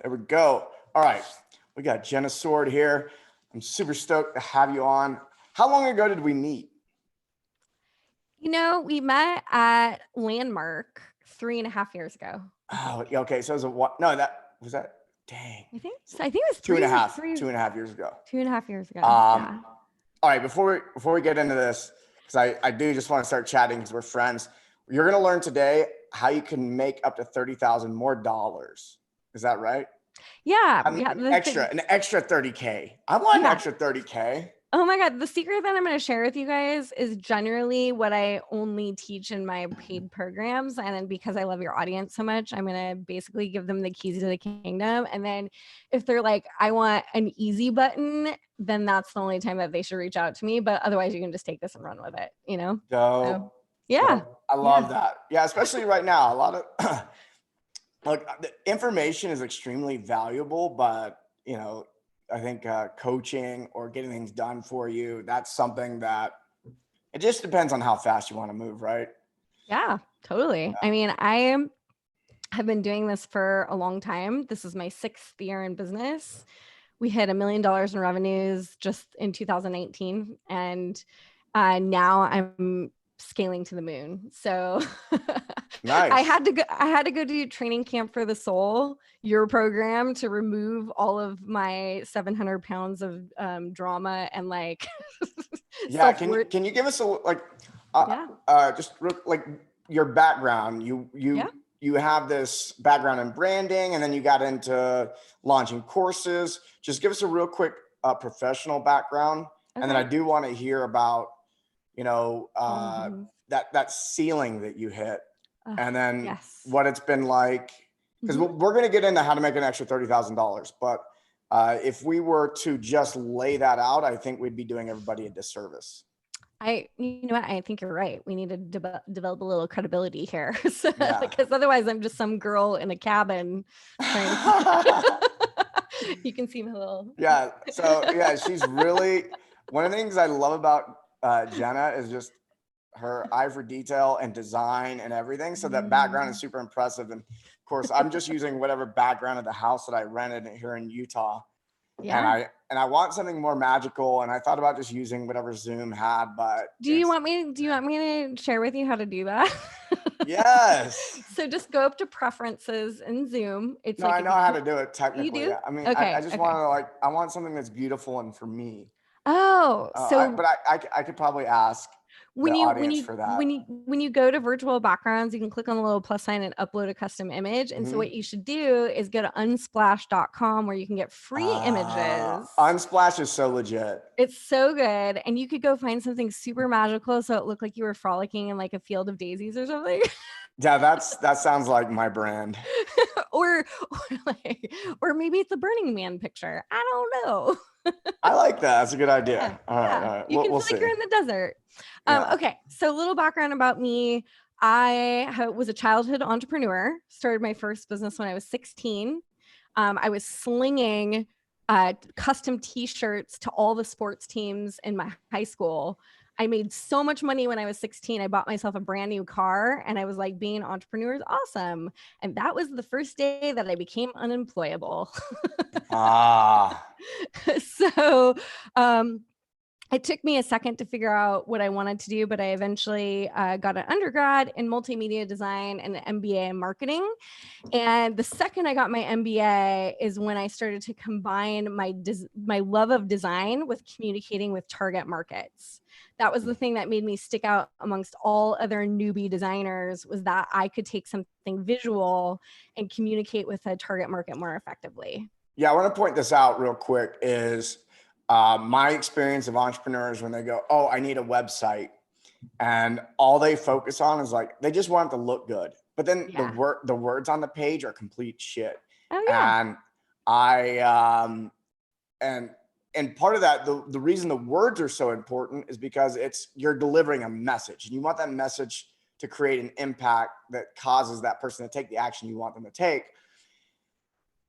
There we go. All right. We got Jenna Soard here. I'm super stoked to have you on. How long ago did we meet? We met at Landmark 3.5 years ago. Oh, yeah, okay. So it was a what? No, that was that. Dang. I think so. I think it was Two and a three, half, three, 2.5 years ago. 2.5 years ago. Um, Yeah. all right. Before we get into this, because I do just want to start chatting because we're friends. You're gonna learn today how you can make up to $30,000 more dollars. Is that right? Yeah. An Yeah. an extra 30K. I want an Yeah. extra 30K. Oh my God. The secret that I'm going to share with you guys is generally what I only teach in my paid programs. And then because I love your audience so much, I'm going to basically give them the keys to the kingdom. And then if they're like, I want an easy button, then that's the only time that they should reach out to me. But otherwise, you can just take this and run with it, Dope. So, yeah. Dope. I Yeah. love that. Yeah, especially right now. A lot of like the information is extremely valuable, but I think coaching or getting things done for you, that's something that it just depends on how fast you want to move, right? Yeah, totally. I mean, I have been doing this for a long time. This is my 6th year in business. We hit $1 million in revenues just in 2018. And now I'm scaling to the moon. So I Nice. had to go do training camp for the soul, your program, to remove all of my 700 pounds of drama and Yeah, self-worth. can you give us a Yeah. just like your background? You have this background in branding, and then you got into launching courses. Just give us a real quick professional background, and then I Okay. do want to hear about Mhm. that ceiling that you hit, and then Yes. what it's been like. Because Mhm. we're going to get into how to make an extra $30,000, but if we were to just lay that out, I think we'd be doing everybody a disservice. You know what? I think you're right. We need to develop a little credibility here, so, Yeah. because otherwise, I'm just some girl in a cabin trying to. You can see my little. Yeah. So yeah, she's really one of the things I love about Jenna is just her eye for detail and design and everything. So that background is super impressive. And of course, I'm just using whatever background of the house that I rented here in Utah. And Yeah. I want something more magical. And I thought about just using whatever Zoom had, but Do you want me to share with you how to do that? yes. So just go up to preferences in Zoom. It's No, like I if know you how click, to do it you technically. do? I mean, I Okay. just Okay. want to I want something that's beautiful and for me. Oh, so But I could probably ask the when you when audience you for that. when you when you go to virtual backgrounds, you can click on the little plus sign and upload a custom image. And so Mhm. what you should do is go to unsplash.com where you can get free images. Unsplash is so legit. It's so good. And you could go find something super magical so it looked like you were frolicking in like a field of daisies or something. Yeah, that sounds like my brand. or or maybe it's a Burning Man picture. I don't know. I like that. That's a good Yeah, idea. All right, all yeah. right. You can We'll feel like see. you're in the desert. Yeah. Okay, so a little background about me. Was a childhood entrepreneur. Started my first business when I was 16. I was slinging custom T-shirts to all the sports teams in my high school. I made so much money when I was 16. I bought myself a brand new car, and I was like, being an entrepreneur is awesome. And that was the first day that I became unemployable. Ah. So, it took me a second to figure out what I wanted to do, but I eventually got an undergrad in multimedia design and an MBA in marketing. And the second I got my MBA is when I started to combine my love of design with communicating with target markets. That was the thing that made me stick out amongst all other newbie designers, was that I could take something visual and communicate with a target market more effectively. Yeah, I want to point this out real quick is my experience of entrepreneurs when they go, oh, I need a website. And all they focus on is like, they just want it to look good. But then Yeah. the words on the page are complete shit. Oh, yeah. And I, and part of that, the reason the words are so important is because you're delivering a message, and you want that message to create an impact that causes that person to take the action you want them to take.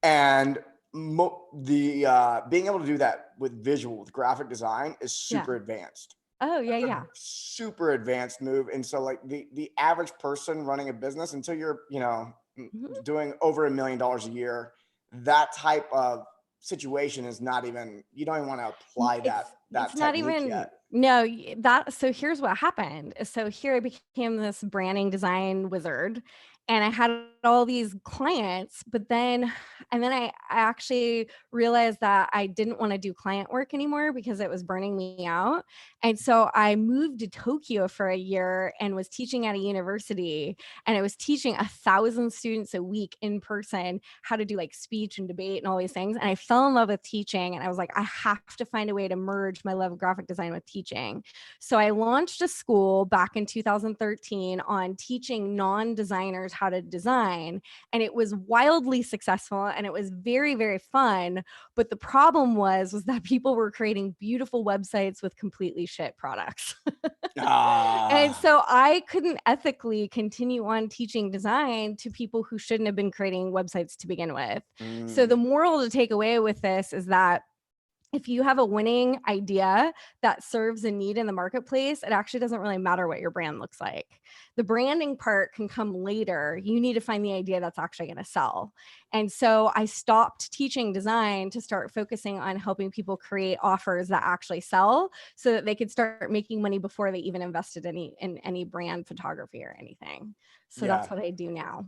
And being able to do that with graphic design is Yeah. super advanced. Oh, yeah, yeah. Super advanced move. And so like the average person running a business, until you're, Mhm. doing over $1 million a year, that type of situation is not even, you don't even want to apply that It's not technique even, yet. no, that, so here's what happened. So here I became this branding design wizard, and I had all these clients, but then, and then I actually realized that I didn't want to do client work anymore because it was burning me out. And so I moved to Tokyo for a year and was teaching at a university, and I was teaching 1,000 students a week in person how to do like speech and debate and all these things. And I fell in love with teaching, and I was like, I have to find a way to merge my love of graphic design with teaching. So I launched a school back in 2013 on teaching non-designers how to design, and it was wildly successful and it was very, very fun. But the problem was that people were creating beautiful websites with completely shit products. And Ah, so I couldn't ethically continue on teaching design to people who shouldn't have been creating websites to begin with. So the mm, moral to take away with this is that if you have a winning idea that serves a need in the marketplace, it actually doesn't really matter what your brand looks like. The branding part can come later. You need to find the idea that's actually going to sell. And so I stopped teaching design to start focusing on helping people create offers that actually sell so that they could start making money before they even invested in any brand photography or anything. So that's yeah. what I do now.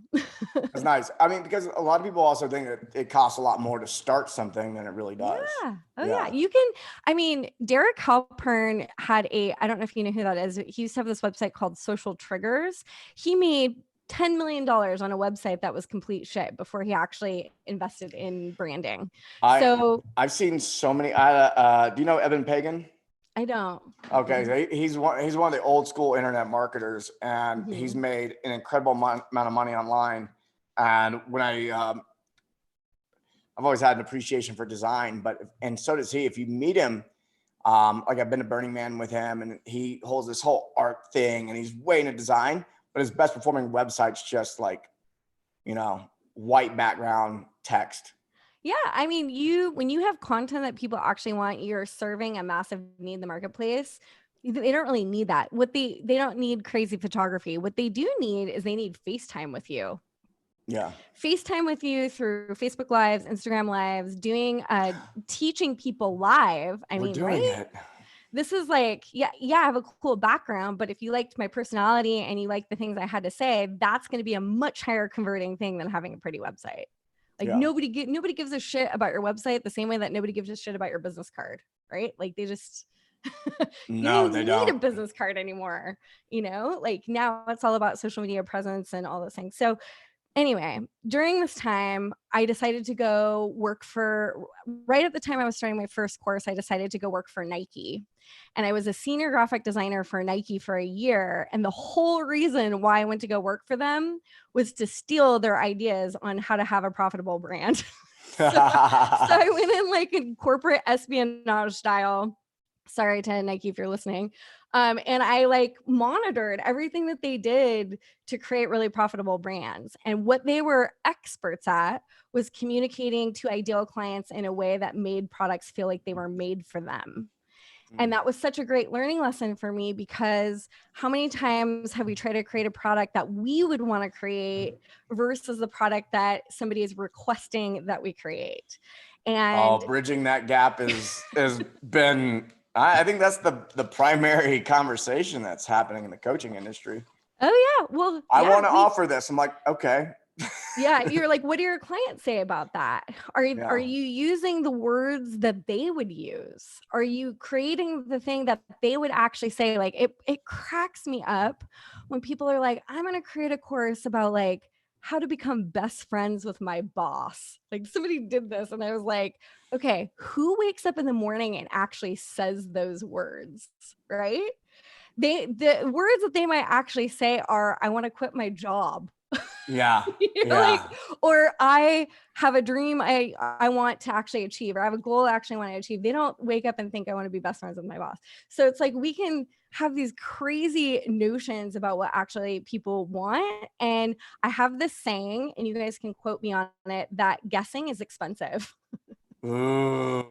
That's nice. I mean, because a lot of people also think that it costs a lot more to start something than it really does. Yeah. Oh, yeah. Yeah. You can, I mean, Derek Halpern had I don't know if you know who that is. He used to have this website called Social Triggers. He made $10 million on a website that was complete shit before he actually invested in branding. I So I've seen so many. Do you know Evan Pagan? I don't. Okay, so he's one of the old school internet marketers, and he's Mhm. made an incredible amount of money online. And when I've always had an appreciation for design, and so does he. If you meet him, like I've been to Burning Man with him, and he holds this whole art thing, and he's way into design. But his best performing website's just like, white background text. Yeah, I mean, when you have content that people actually want, you're serving a massive need in the marketplace. They don't really need that. What they don't need crazy photography. What they do need is they need FaceTime with you. Yeah, FaceTime with you through Facebook Lives, Instagram Lives, doing teaching people live. I we're mean, doing right? it. This is like, yeah, I have a cool background, but if you liked my personality and you liked the things I had to say, that's going to be a much higher converting thing than having a pretty website. Like Yeah. nobody gives a shit about your website the same way that nobody gives a shit about your business card, right? Like they just you don't No, they even need a don't. business card anymore, like now it's all about social media presence and all those things. So anyway, during this time, I decided to go work for, right at the time I was starting my first course, I decided to go work for Nike. And I was a senior graphic designer for Nike for a year. And the whole reason why I went to go work for them was to steal their ideas on how to have a profitable brand. So I went in like a corporate espionage style. Sorry to Nike if you're listening. And I like monitored everything that they did to create really profitable brands. And what they were experts at was communicating to ideal clients in a way that made products feel like they were made for them. And that was such a great learning lesson for me, because how many times have we tried to create a product that we would want to create versus the product that somebody is requesting that we create? And Bridging that gap has been. I think that's the primary conversation that's happening in the coaching industry. oh yeah, well, I yeah, want to offer this. I'm like, okay. yeah, you're like, what do your clients say about that? Are Yeah. you using the words that they would use? Are you creating the thing that they would actually say? Like it cracks me up when people are like, I'm gonna create a course about like how to become best friends with my boss. Like somebody did this, and I was like, okay, who wakes up in the morning and actually says those words, right? The words that they might actually say are, I want to quit my job. Yeah. Like, Yeah. or I have a dream I want to actually achieve, or I have a goal I actually want to achieve. They don't wake up and think I want to be best friends with my boss. So it's like we can have these crazy notions about what actually people want. And I have this saying, and you guys can quote me on it, that guessing is expensive. Ooh.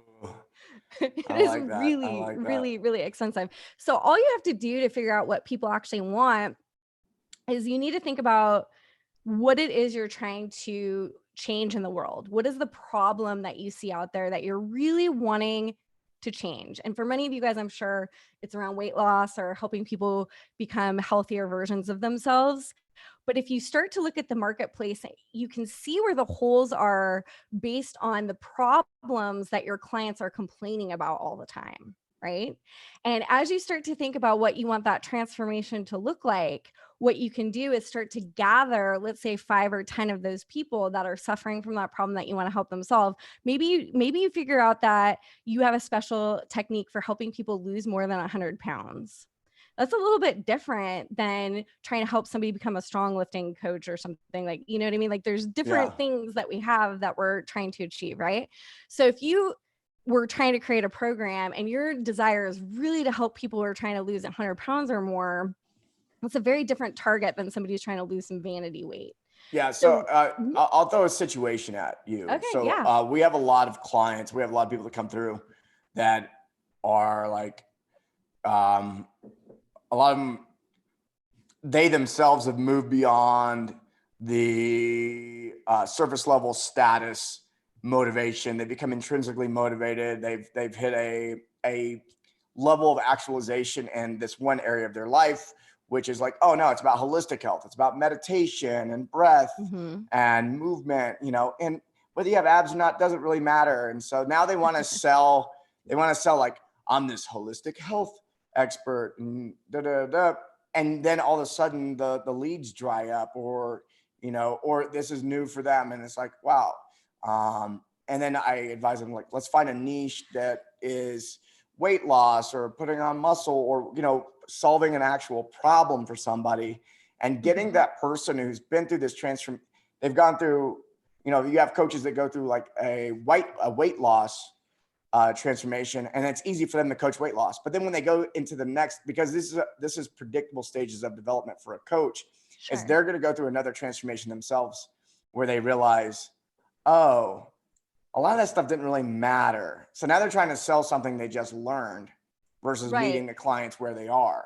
It I is like that. I really, like that. really, really expensive. So all you have to do to figure out what people actually want is you need to think about what it is you're trying to change in the world? What is the problem that you see out there that you're really wanting to change? And for many of you guys, I'm sure it's around weight loss or helping people become healthier versions of themselves. But if you start to look at the marketplace, you can see where the holes are based on the problems that your clients are complaining about all the time, right? And as you start to think about what you want that transformation to look like, what you can do is start to gather, let's say 5 or 10 of those people that are suffering from that problem that you want to help them solve. Maybe you figure out that you have a special technique for helping people lose more than 100 pounds. That's a little bit different than trying to help somebody become a strong lifting coach or something, like, you know what I mean? Like there's different things that we have that we're trying to achieve, right? So if you were trying to create a program and your desire is really to help people who are trying to lose 100 pounds or more, it's a very different target than somebody who's trying to lose some vanity weight. Yeah. So I'll throw a situation at you. Okay, so we have a lot of clients. We have a lot of people that come through that are like, a lot of them, they themselves have moved beyond the surface level status motivation. They become intrinsically motivated. They've hit a level of actualization in this one area of their life, which is like, oh no, it's about holistic health. It's about meditation and breath and movement, you know, and whether you have abs or not doesn't really matter. And so now they want to sell, like, I'm this holistic health expert and and then all of a sudden the leads dry up, or, you know, or this is new for them. And it's like, wow. And then I advise them, like, let's find a niche that is weight loss or putting on muscle, or, you know, solving an actual problem for somebody, and getting that person who's been through this they've gone through, you know, you have coaches that go through like a weight loss transformation, and it's easy for them to coach weight loss. But then when they go into the next, because this is predictable stages of development for a coach, is they're going to go through another transformation themselves where they realize, oh, a lot of that stuff didn't really matter. So now they're trying to sell something they just learned versus meeting the clients where they are.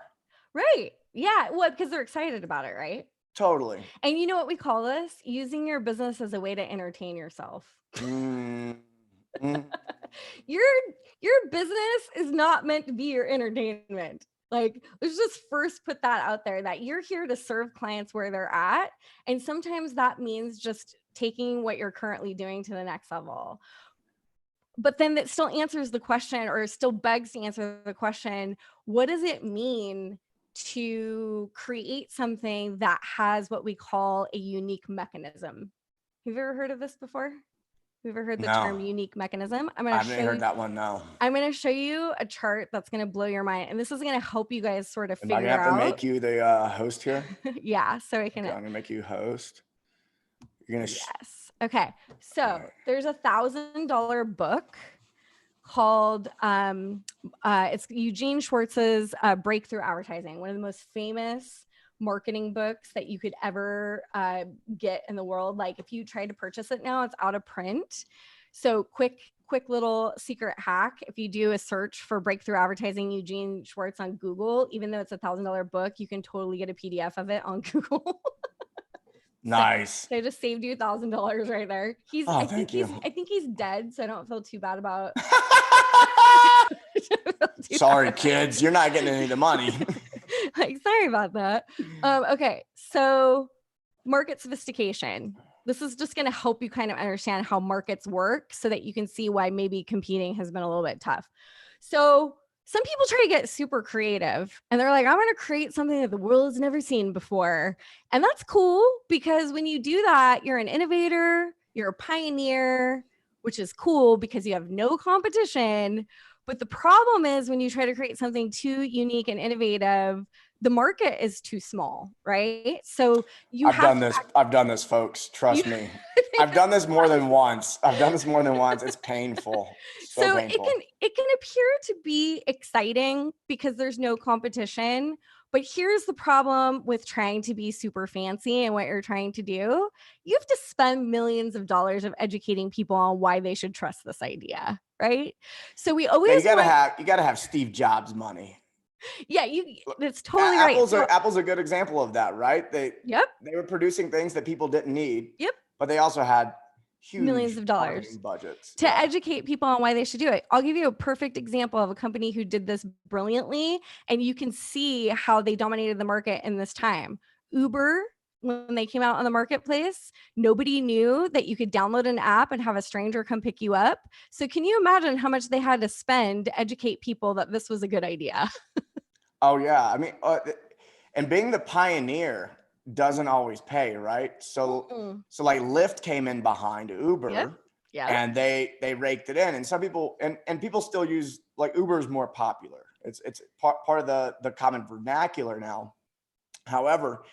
Right. Yeah. Well, because they're excited about it, right? Totally. And you know what we call this? Using your business as a way to entertain yourself. Your business is not meant to be your entertainment. Like, let's just first put that out there, that you're here to serve clients where they're at. And sometimes that means just taking what you're currently doing to the next level. But then that still answers the question, or still begs to answer the question, what does it mean to create something that has what we call a unique mechanism? Have you ever heard of this before? Have you ever heard the term unique mechanism? I haven't heard that one. No. I'm going to show you a chart that's going to blow your mind. And this is going to help you guys sort of figure out. Am I going to have to make you the host here? Yeah. So I can. Okay, I'm going to make you host. You're going to. Yes. Okay. So there's $1,000 book called, it's Eugene Schwartz's Breakthrough Advertising, one of the most famous marketing books that you could ever get in the world. Like, if you try to purchase it now, it's out of print. So quick little secret hack: if you do a search for Breakthrough Advertising Eugene Schwartz on Google, even though it's $1,000 book, you can totally get a PDF of it on Google. Nice. So I just saved you $1,000 right there. I think he's dead, so I don't feel too bad about. Sorry, kids, you're not getting any of the money. Like, sorry about that. Okay, so market sophistication. This is just going to help you kind of understand how markets work, so that you can see why maybe competing has been a little bit tough. So some people try to get super creative, and they're like, I'm going to create something that the world has never seen before. And that's cool, because when you do that, you're an innovator, you're a pioneer, which is cool because you have no competition. But the problem is, when you try to create something too unique and innovative, the market is too small, right? So I've done this, folks. Trust me. I've done this more than once. It's painful. So painful. It can appear to be exciting because there's no competition. But here's the problem with trying to be super fancy and what you're trying to do. You have to spend millions of dollars of educating people on why they should trust this idea, right? So we always you gotta have Steve Jobs money. Yeah, that's totally right. Apple's a good example of that, right? They were producing things that people didn't need. Yep. But they also had millions huge of dollars marketing budgets. to Yeah. educate people on why they should do it. I'll give you a perfect example of a company who did this brilliantly, and you can see how they dominated the market in this time. Uber, when they came out on the marketplace, nobody knew that you could download an app and have a stranger come pick you up. So can you imagine how much they had to spend to educate people that this was a good idea? Oh yeah. I mean, and being the pioneer doesn't always pay, right? So like Lyft came in behind Uber. Yeah. And they raked it in, and some people and people still use, like, Uber is more popular. It's part of the common vernacular now. However,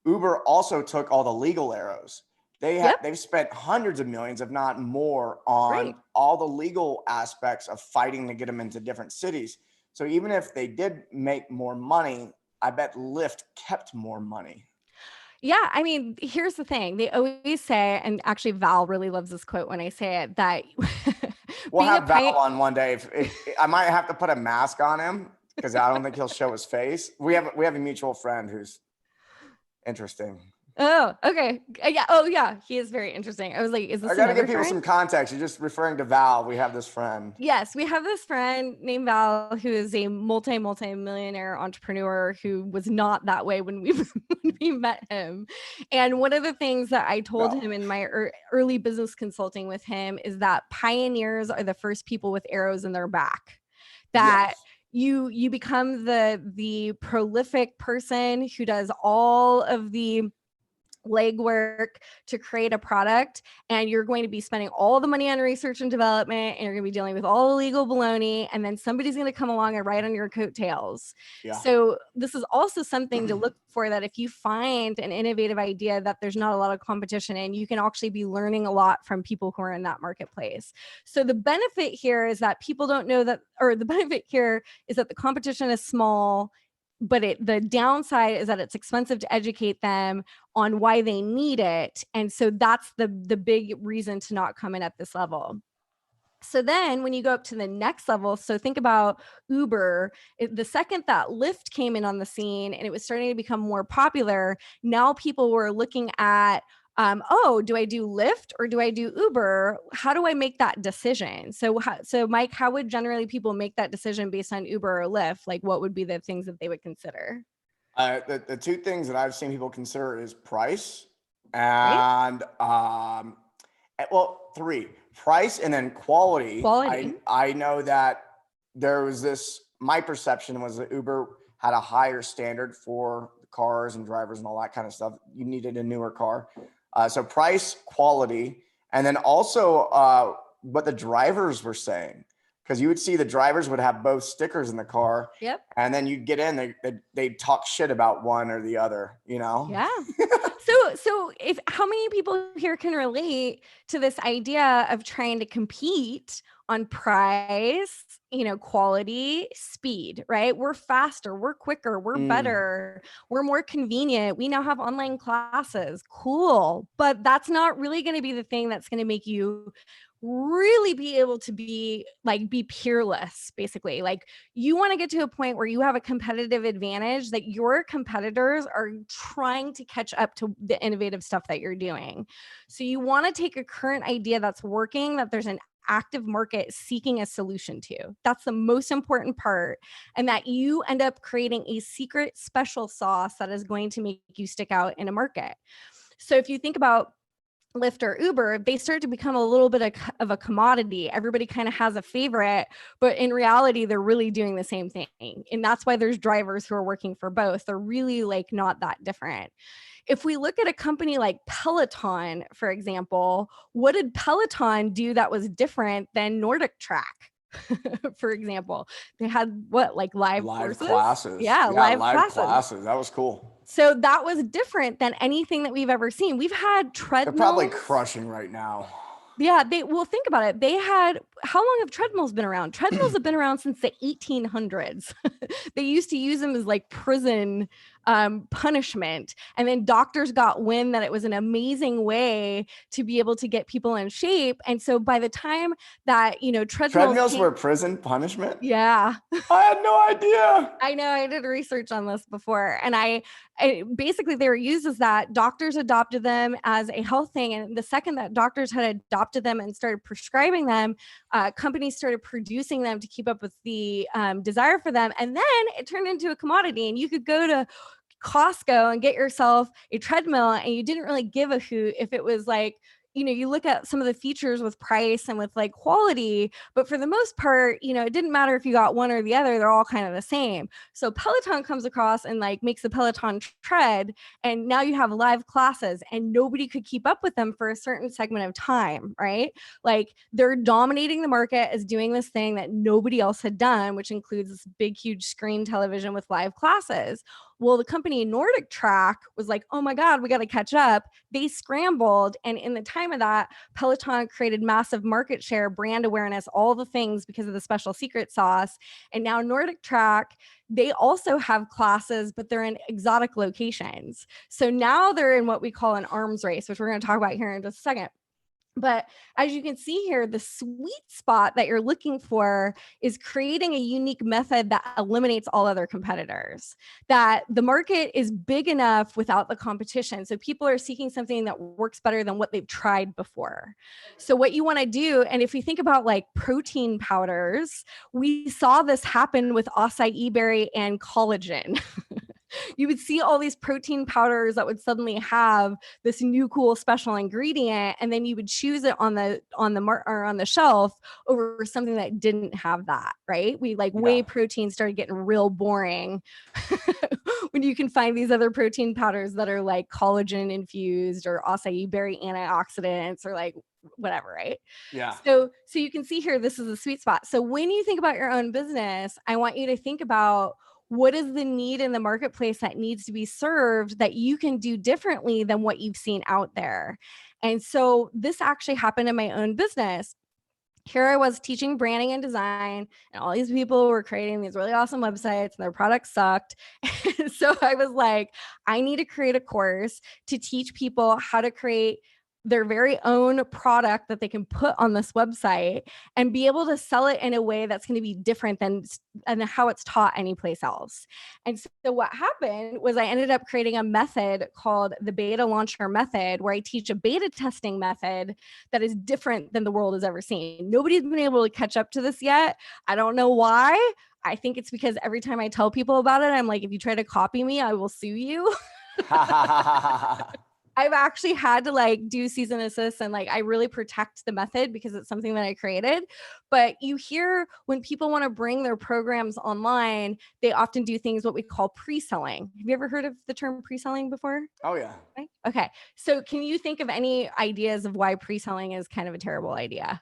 Uber also took all the legal arrows. They've spent hundreds of millions, if not more, on all the legal aspects of fighting to get them into different cities. So even if they did make more money, I bet Lyft kept more money. Yeah, I mean, here's the thing. They always say, and actually Val really loves this quote when I say it, that we'll have Val on one day. If I might have to put a mask on him because I don't think he'll show his face. We have a mutual friend who's interesting. Oh, okay. Yeah. Oh, yeah. He is very interesting. I was like, is this? I gotta give people some context. You're just referring to Val. We have this friend. Yes, we have this friend named Val who is a multi-millionaire entrepreneur who was not that way when we met him. And one of the things that I told him in my early business consulting with him is that pioneers are the first people with arrows in their back. That you become the prolific person who does all of the legwork to create a product, and you're going to be spending all the money on research and development, and you're going to be dealing with all the legal baloney, and then somebody's going to come along and ride on your coattails. So this is also something to look for, that if you find an innovative idea that there's not a lot of competition in, you can actually be learning a lot from people who are in that marketplace. So the benefit here is that people don't know that, or the benefit here is that the competition is small, but the downside is that it's expensive to educate them on why they need it. And so that's the big reason to not come in at this level. So then when you go up to the next level, so think about Uber, the second that Lyft came in on the scene and it was starting to become more popular, now people were looking at, oh, do I do Lyft or do I do Uber? How do I make that decision? So Mike, how would generally people make that decision based on Uber or Lyft? Like, what would be the things that they would consider? The two things that I've seen people consider is price and well, three: price and then quality. I know that there was this, my perception was that Uber had a higher standard for cars and drivers and all that kind of stuff. You needed a newer car. So price, quality, and then also what the drivers were saying. Because you would see the drivers would have both stickers in the car. And then you'd get in, they'd talk shit about one or the other, you know? Yeah. So how many people here can relate to this idea of trying to compete on price, quality, speed, right? We're faster, we're quicker, we're better, we're more convenient. We now have online classes. Cool. But that's not really going to be the thing that's going to make you really be able to be peerless, basically. Like, you want to get to a point where you have a competitive advantage that your competitors are trying to catch up to the innovative stuff that you're doing. So you want to take a current idea that's working, that there's an active market seeking a solution to. That's the most important part. And that you end up creating a secret special sauce that is going to make you stick out in a market. So if you think about Lyft or Uber, they start to become a little bit of a commodity. Everybody kind of has a favorite, but in reality, they're really doing the same thing. And that's why there's drivers who are working for both. They're really not that different. If we look at a company like Peloton, for example, what did Peloton do that was different than Nordic Track? For example, they had live classes. Yeah, live classes. That was cool. So that was different than anything that we've ever seen. We've had treadmills. They're probably crushing right now. Yeah, think about it. How long have treadmills been around? Treadmills have been around since the 1800s. They used to use them as prison punishment. And then doctors got wind that it was an amazing way to be able to get people in shape. And so by the time that, Treadmills were prison punishment? Yeah. I had no idea. I know, I did research on this before, and I basically they were used as that. Doctors adopted them as a health thing, and the second that doctors had adopted them and started prescribing them, companies started producing them to keep up with the desire for them, and then it turned into a commodity, and you could go to Costco and get yourself a treadmill, and you didn't really give a hoot if it was like, you look at some of the features with price and with like quality, but for the most part, it didn't matter if you got one or the other, they're all kind of the same. So Peloton comes across and like makes the Peloton tread, and now you have live classes, and nobody could keep up with them for a certain segment of time, right? Like they're dominating the market as doing this thing that nobody else had done, which includes this big, huge screen television with live classes. Well, the company Nordic Track was like, oh my God, we got to catch up. They scrambled. And in the time of that, Peloton created massive market share, brand awareness, all the things because of the special secret sauce. And now Nordic Track, they also have classes, but they're in exotic locations. So now they're in what we call an arms race, which we're going to talk about here in just a second. But as you can see here, the sweet spot that you're looking for is creating a unique method that eliminates all other competitors, that the market is big enough without the competition. So people are seeking something that works better than what they've tried before. So what you want to do, and if we think about like protein powders, we saw this happen with acai berry and collagen. You would see all these protein powders that would suddenly have this new cool special ingredient, and then you would choose it on the shelf over something that didn't have that, right? Whey protein started getting real boring when you can find these other protein powders that are like collagen infused or acai berry antioxidants or like whatever, right? Yeah. So you can see here, this is a sweet spot. So when you think about your own business, I want you to think about what is the need in the marketplace that needs to be served that you can do differently than what you've seen out there. And so this actually happened in my own business. Here I was teaching branding and design, and all these people were creating these really awesome websites and their products sucked. So I was like, I need to create a course to teach people how to create their very own product that they can put on this website and be able to sell it in a way that's going to be different than how it's taught anyplace else. And so what happened was I ended up creating a method called the beta launcher method, where I teach a beta testing method that is different than the world has ever seen. Nobody's been able to catch up to this yet. I don't know why. I think it's because every time I tell people about it, I'm like, if you try to copy me, I will sue you. I've actually had to like do cease and desist, and like I really protect the method because it's something that I created. But you hear when people want to bring their programs online, they often do things what we call pre-selling. Have you ever heard of the term pre-selling before? Oh yeah. Okay. So can you think of any ideas of why pre-selling is kind of a terrible idea?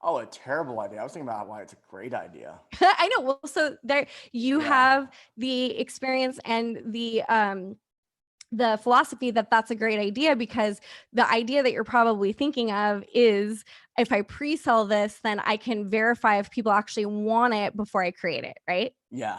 Oh, a terrible idea. I was thinking about why it's a great idea. I know. Well, so there you have the experience and the philosophy that that's a great idea, because the idea that you're probably thinking of is, if I pre-sell this, then I can verify if people actually want it before I create it, right? Yeah.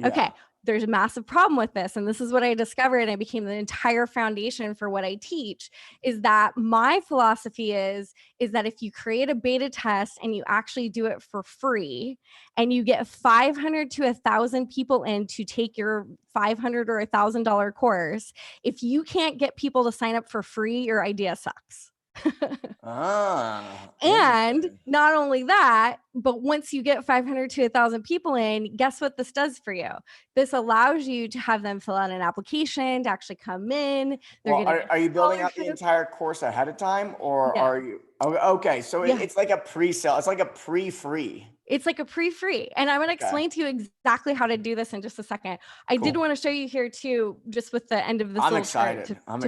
Okay. There's a massive problem with this. And this is what I discovered, and it became the entire foundation for what I teach, is that my philosophy is that if you create a beta test and you actually do it for free, and you get 500 to 1,000 people in to take your $500 or $1,000 course, if you can't get people to sign up for free, your idea sucks. And not only that, but once you get 500 to 1,000 people in, guess what this does for you? This allows you to have them fill out an application to actually come in. Are you building out the entire course ahead of time, or are you? Okay, so it's like a pre-sale. It's like a pre-free. It's like a pre-free. And I'm going to explain to you exactly how to do this in just a second. I did want to show you here too, just with the end of this. I'm excited. I'm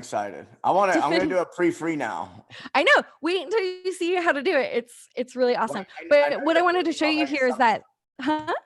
going to do a pre-free now. I know. Wait until you see how to do it. It's really awesome. But what I wanted to show you here is that,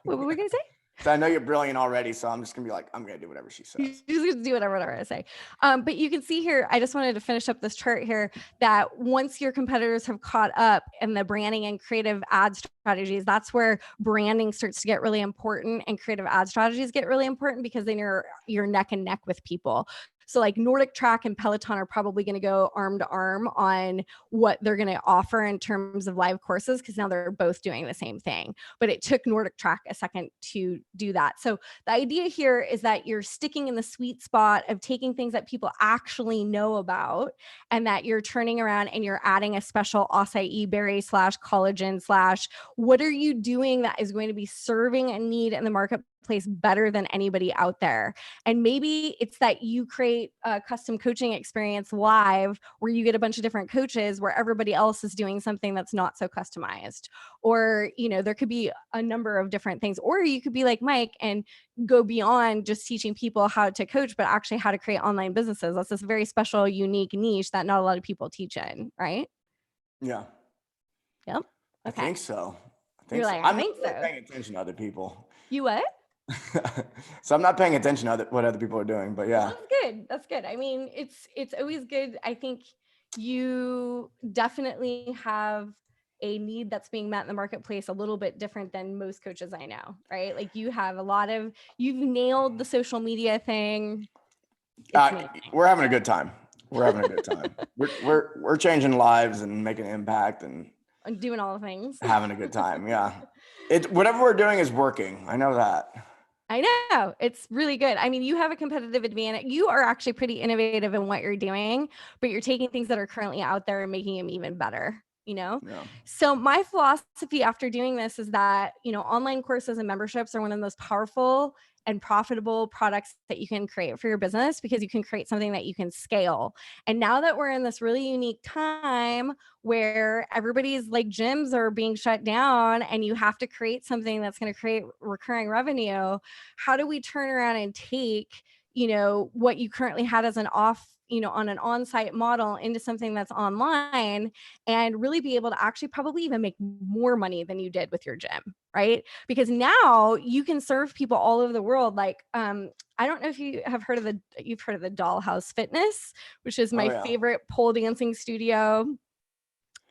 what were we going to say? So I know you're brilliant already, so I'm just gonna be like, I'm gonna do whatever she You says. just do whatever I say. But you can see here, I just wanted to finish up this chart here, that once your competitors have caught up in the branding and creative ad strategies, that's where branding starts to get really important and creative ad strategies get really important, because then you're neck and neck with people. So like Nordic Track and Peloton are probably going to go arm to arm on what they're going to offer in terms of live courses, because now they're both doing the same thing. But it took Nordic Track a second to do that. So the idea here is that you're sticking in the sweet spot of taking things that people actually know about, and that you're turning around and you're adding a special acai berry / collagen / what are you doing that is going to be serving a need in the marketplace better than anybody out there. And maybe it's that you create a custom coaching experience live where you get a bunch of different coaches where everybody else is doing something that's not so customized. Or, there could be a number of different things. Or you could be like Mike and go beyond just teaching people how to coach, but actually how to create online businesses. That's this very special, unique niche that not a lot of people teach in, right? Yeah, Yep. I Okay. think so. You're like, I I'm not think really so. paying attention to other people. You what? So I'm not paying attention to what other people are doing, but Well, yeah. that's good. That's good. I mean, it's always good. I think you definitely have a need that's being met in the marketplace a little bit different than most coaches I know, right? Like you've nailed the social media thing. It's amazing. We're having a good time. We're having a good time. We're changing lives and making an impact and I'm doing all the things. having a good time. Yeah. Whatever we're doing is working. I know that. I know, it's really good. I mean, you have a competitive advantage. You are actually pretty innovative in what you're doing, but you're taking things that are currently out there and making them even better, Yeah. So my philosophy after doing this is that, online courses and memberships are one of the most powerful and profitable products that you can create for your business, because you can create something that you can scale. And now that we're in this really unique time where everybody's like gyms are being shut down and you have to create something that's going to create recurring revenue, how do we turn around and take, what you currently had as an on an on-site model into something that's online, and really be able to actually probably even make more money than you did with your gym, right? Because now you can serve people all over the world. Like, I don't know if you've heard of the Dollhouse Fitness, which is my favorite pole dancing studio.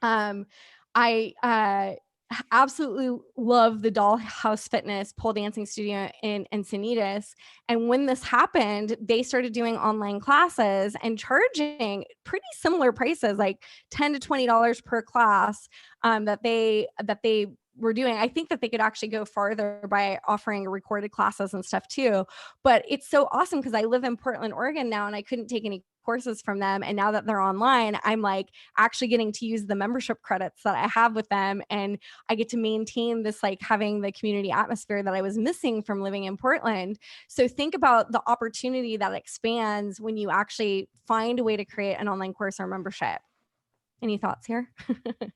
I absolutely love the Dollhouse Fitness pole dancing studio in Encinitas. And when this happened, they started doing online classes and charging pretty similar prices, like $10 to $20 per class, that they were doing. I think that they could actually go farther by offering recorded classes and stuff too. But it's so awesome because I live in Portland, Oregon now, and I couldn't take any courses from them. And now that they're online, I'm like actually getting to use the membership credits that I have with them. And I get to maintain this, like having the community atmosphere that I was missing from living in Portland. So think about the opportunity that expands when you actually find a way to create an online course or membership. Any thoughts here?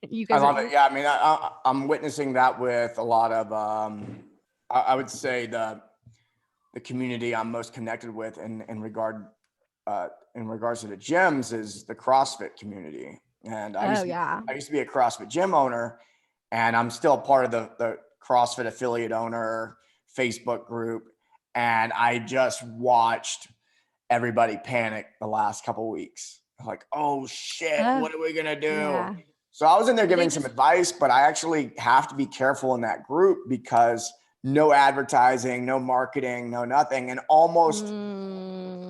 You guys I love it. Yeah. I mean, I'm witnessing that with a lot of, I would say the community I'm most connected with in regards to the gyms is the CrossFit community. And I used to be a CrossFit gym owner, and I'm still part of the CrossFit affiliate owner Facebook group. And I just watched everybody panic the last couple of weeks. Like, oh shit, what are we gonna do? Yeah. So I was in there giving some advice, but I actually have to be careful in that group because no advertising, no marketing, no nothing. And almost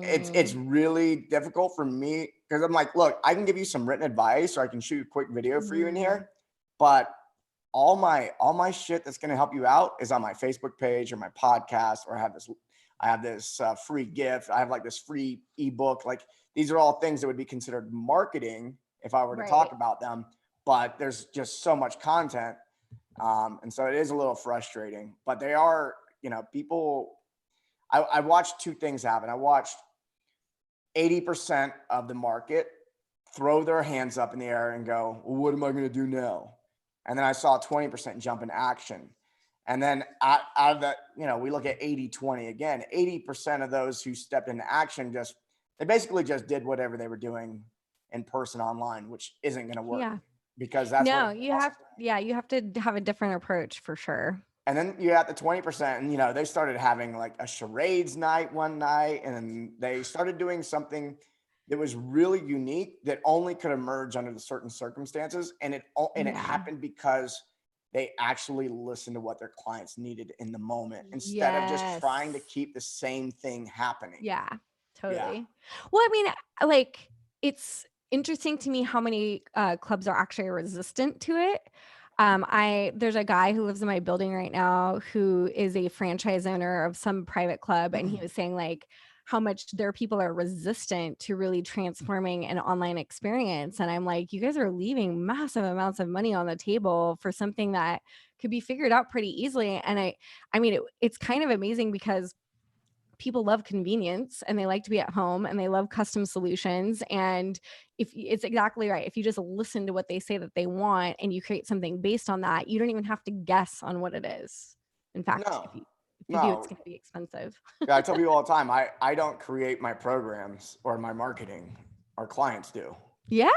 it's really difficult for me because I'm like, look, I can give you some written advice or I can shoot a quick video for you in here, but all my shit that's going to help you out is on my Facebook page or my podcast, or I have this free gift. I have like this free ebook. Like these are all things that would be considered marketing if I were to talk about them, but there's just so much content. And so it is a little frustrating, but they are, people, I watched two things happen. I watched 80% of the market throw their hands up in the air and go, well, what am I going to do now? And then I saw 20% jump in action. And then out of that, we look at 80-20 again, 80% of those who stepped into action they basically just did whatever they were doing in person online, which isn't going to work. Yeah. Because that's you have to have a different approach for sure. And then you got the 20%, and they started having like a charades night one night, and then they started doing something that was really unique that only could emerge under the certain circumstances. And it Yeah. happened because they actually listened to what their clients needed in the moment instead of just Yes. trying to keep the same thing happening. Yeah, Yeah. totally. Well, I mean, like, it's interesting to me how many clubs are actually resistant to it. There's a guy who lives in my building right now who is a franchise owner of some private club, and he was saying like how much their people are resistant to really transforming an online experience. And I'm like, you guys are leaving massive amounts of money on the table for something that could be figured out pretty easily. And I mean, it's kind of amazing because people love convenience and they like to be at home and they love custom solutions. And if it's exactly right, if you just listen to what they say that they want and you create something based on that, you don't even have to guess on what it is. In fact, No, if you do, it's no. going to be expensive. Yeah, I tell people all the time, I don't create my programs or my marketing. Our clients do. Yeah,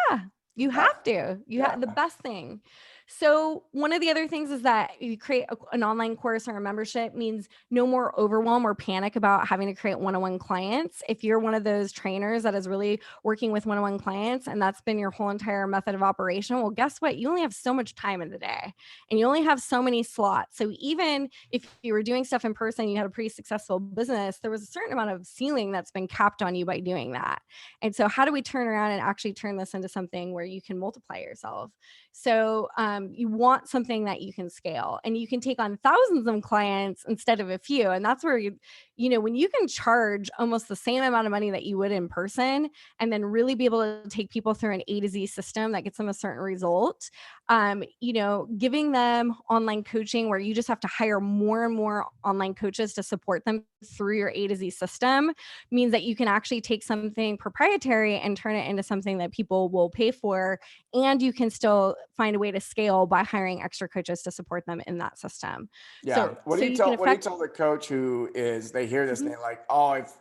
you Yeah. have to. You Yeah. have the best thing. So one of the other things is that you create an online course or a membership means no more overwhelm or panic about having to create one-on-one clients. If you're one of those trainers that is really working with one-on-one clients and that's been your whole entire method of operation, well, guess what? You only have so much time in the day and you only have so many slots. So even if you were doing stuff in person, you had a pretty successful business, there was a certain amount of ceiling that's been capped on you by doing that. And so how do we turn around and actually turn this into something where you can multiply yourself? So you want something that you can scale and you can take on thousands of clients instead of a few. And that's where when you can charge almost the same amount of money that you would in person and then really be able to take people through an A to Z system that gets them a certain result, giving them online coaching where you just have to hire more and more online coaches to support them through your A to Z system means that you can actually take something proprietary and turn it into something that people will pay for. And you can still find a way to scale by hiring extra coaches to support them in that system. Yeah. What do you You can tell the coach who they hear this and Mhm. they're like, oh, if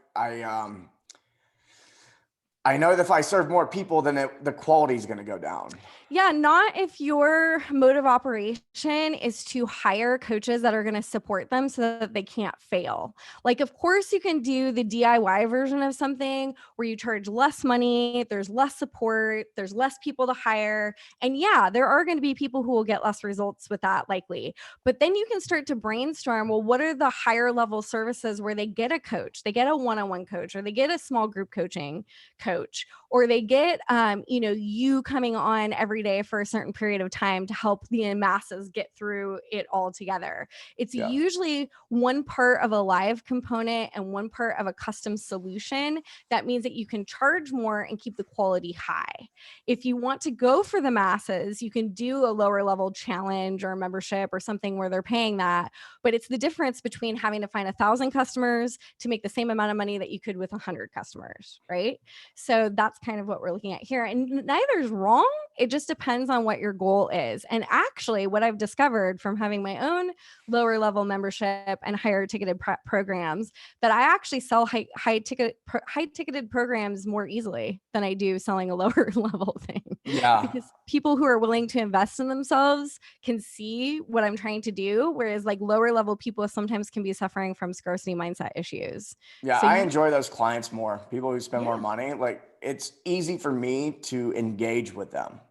I know that if I serve more people, then the quality is going to go down. Yeah, not if your mode of operation is to hire coaches that are going to support them so that they can't fail. Like, of course, you can do the DIY version of something where you charge less money, there's less support, there's less people to hire. And yeah, there are going to be people who will get less results with that, likely. But then you can start to brainstorm, well, what are the higher level services where they get a coach, they get a one on one coach, or they get a small group coaching coach, or they get you coming on every day for a certain period of time to help the masses get through it all together. It's Yeah. usually one part of a live component and one part of a custom solution. That means that you can charge more and keep the quality high. If you want to go for the masses, you can do a lower level challenge or a membership or something where they're paying that. But it's the difference between having to find 1,000 customers to make the same amount of money that you could with 100 customers, right? So that's kind of what we're looking at here. And neither is wrong. It just depends on what your goal is. And actually, what I've discovered from having my own lower level membership and higher ticketed programs, that I actually sell high ticketed programs more easily than I do selling a lower level thing. Yeah. Because people who are willing to invest in themselves can see what I'm trying to do, whereas like lower level people sometimes can be suffering from scarcity mindset issues. Yeah. So I enjoy those clients more. People who spend more yeah. money. Like, it's easy for me to engage with them.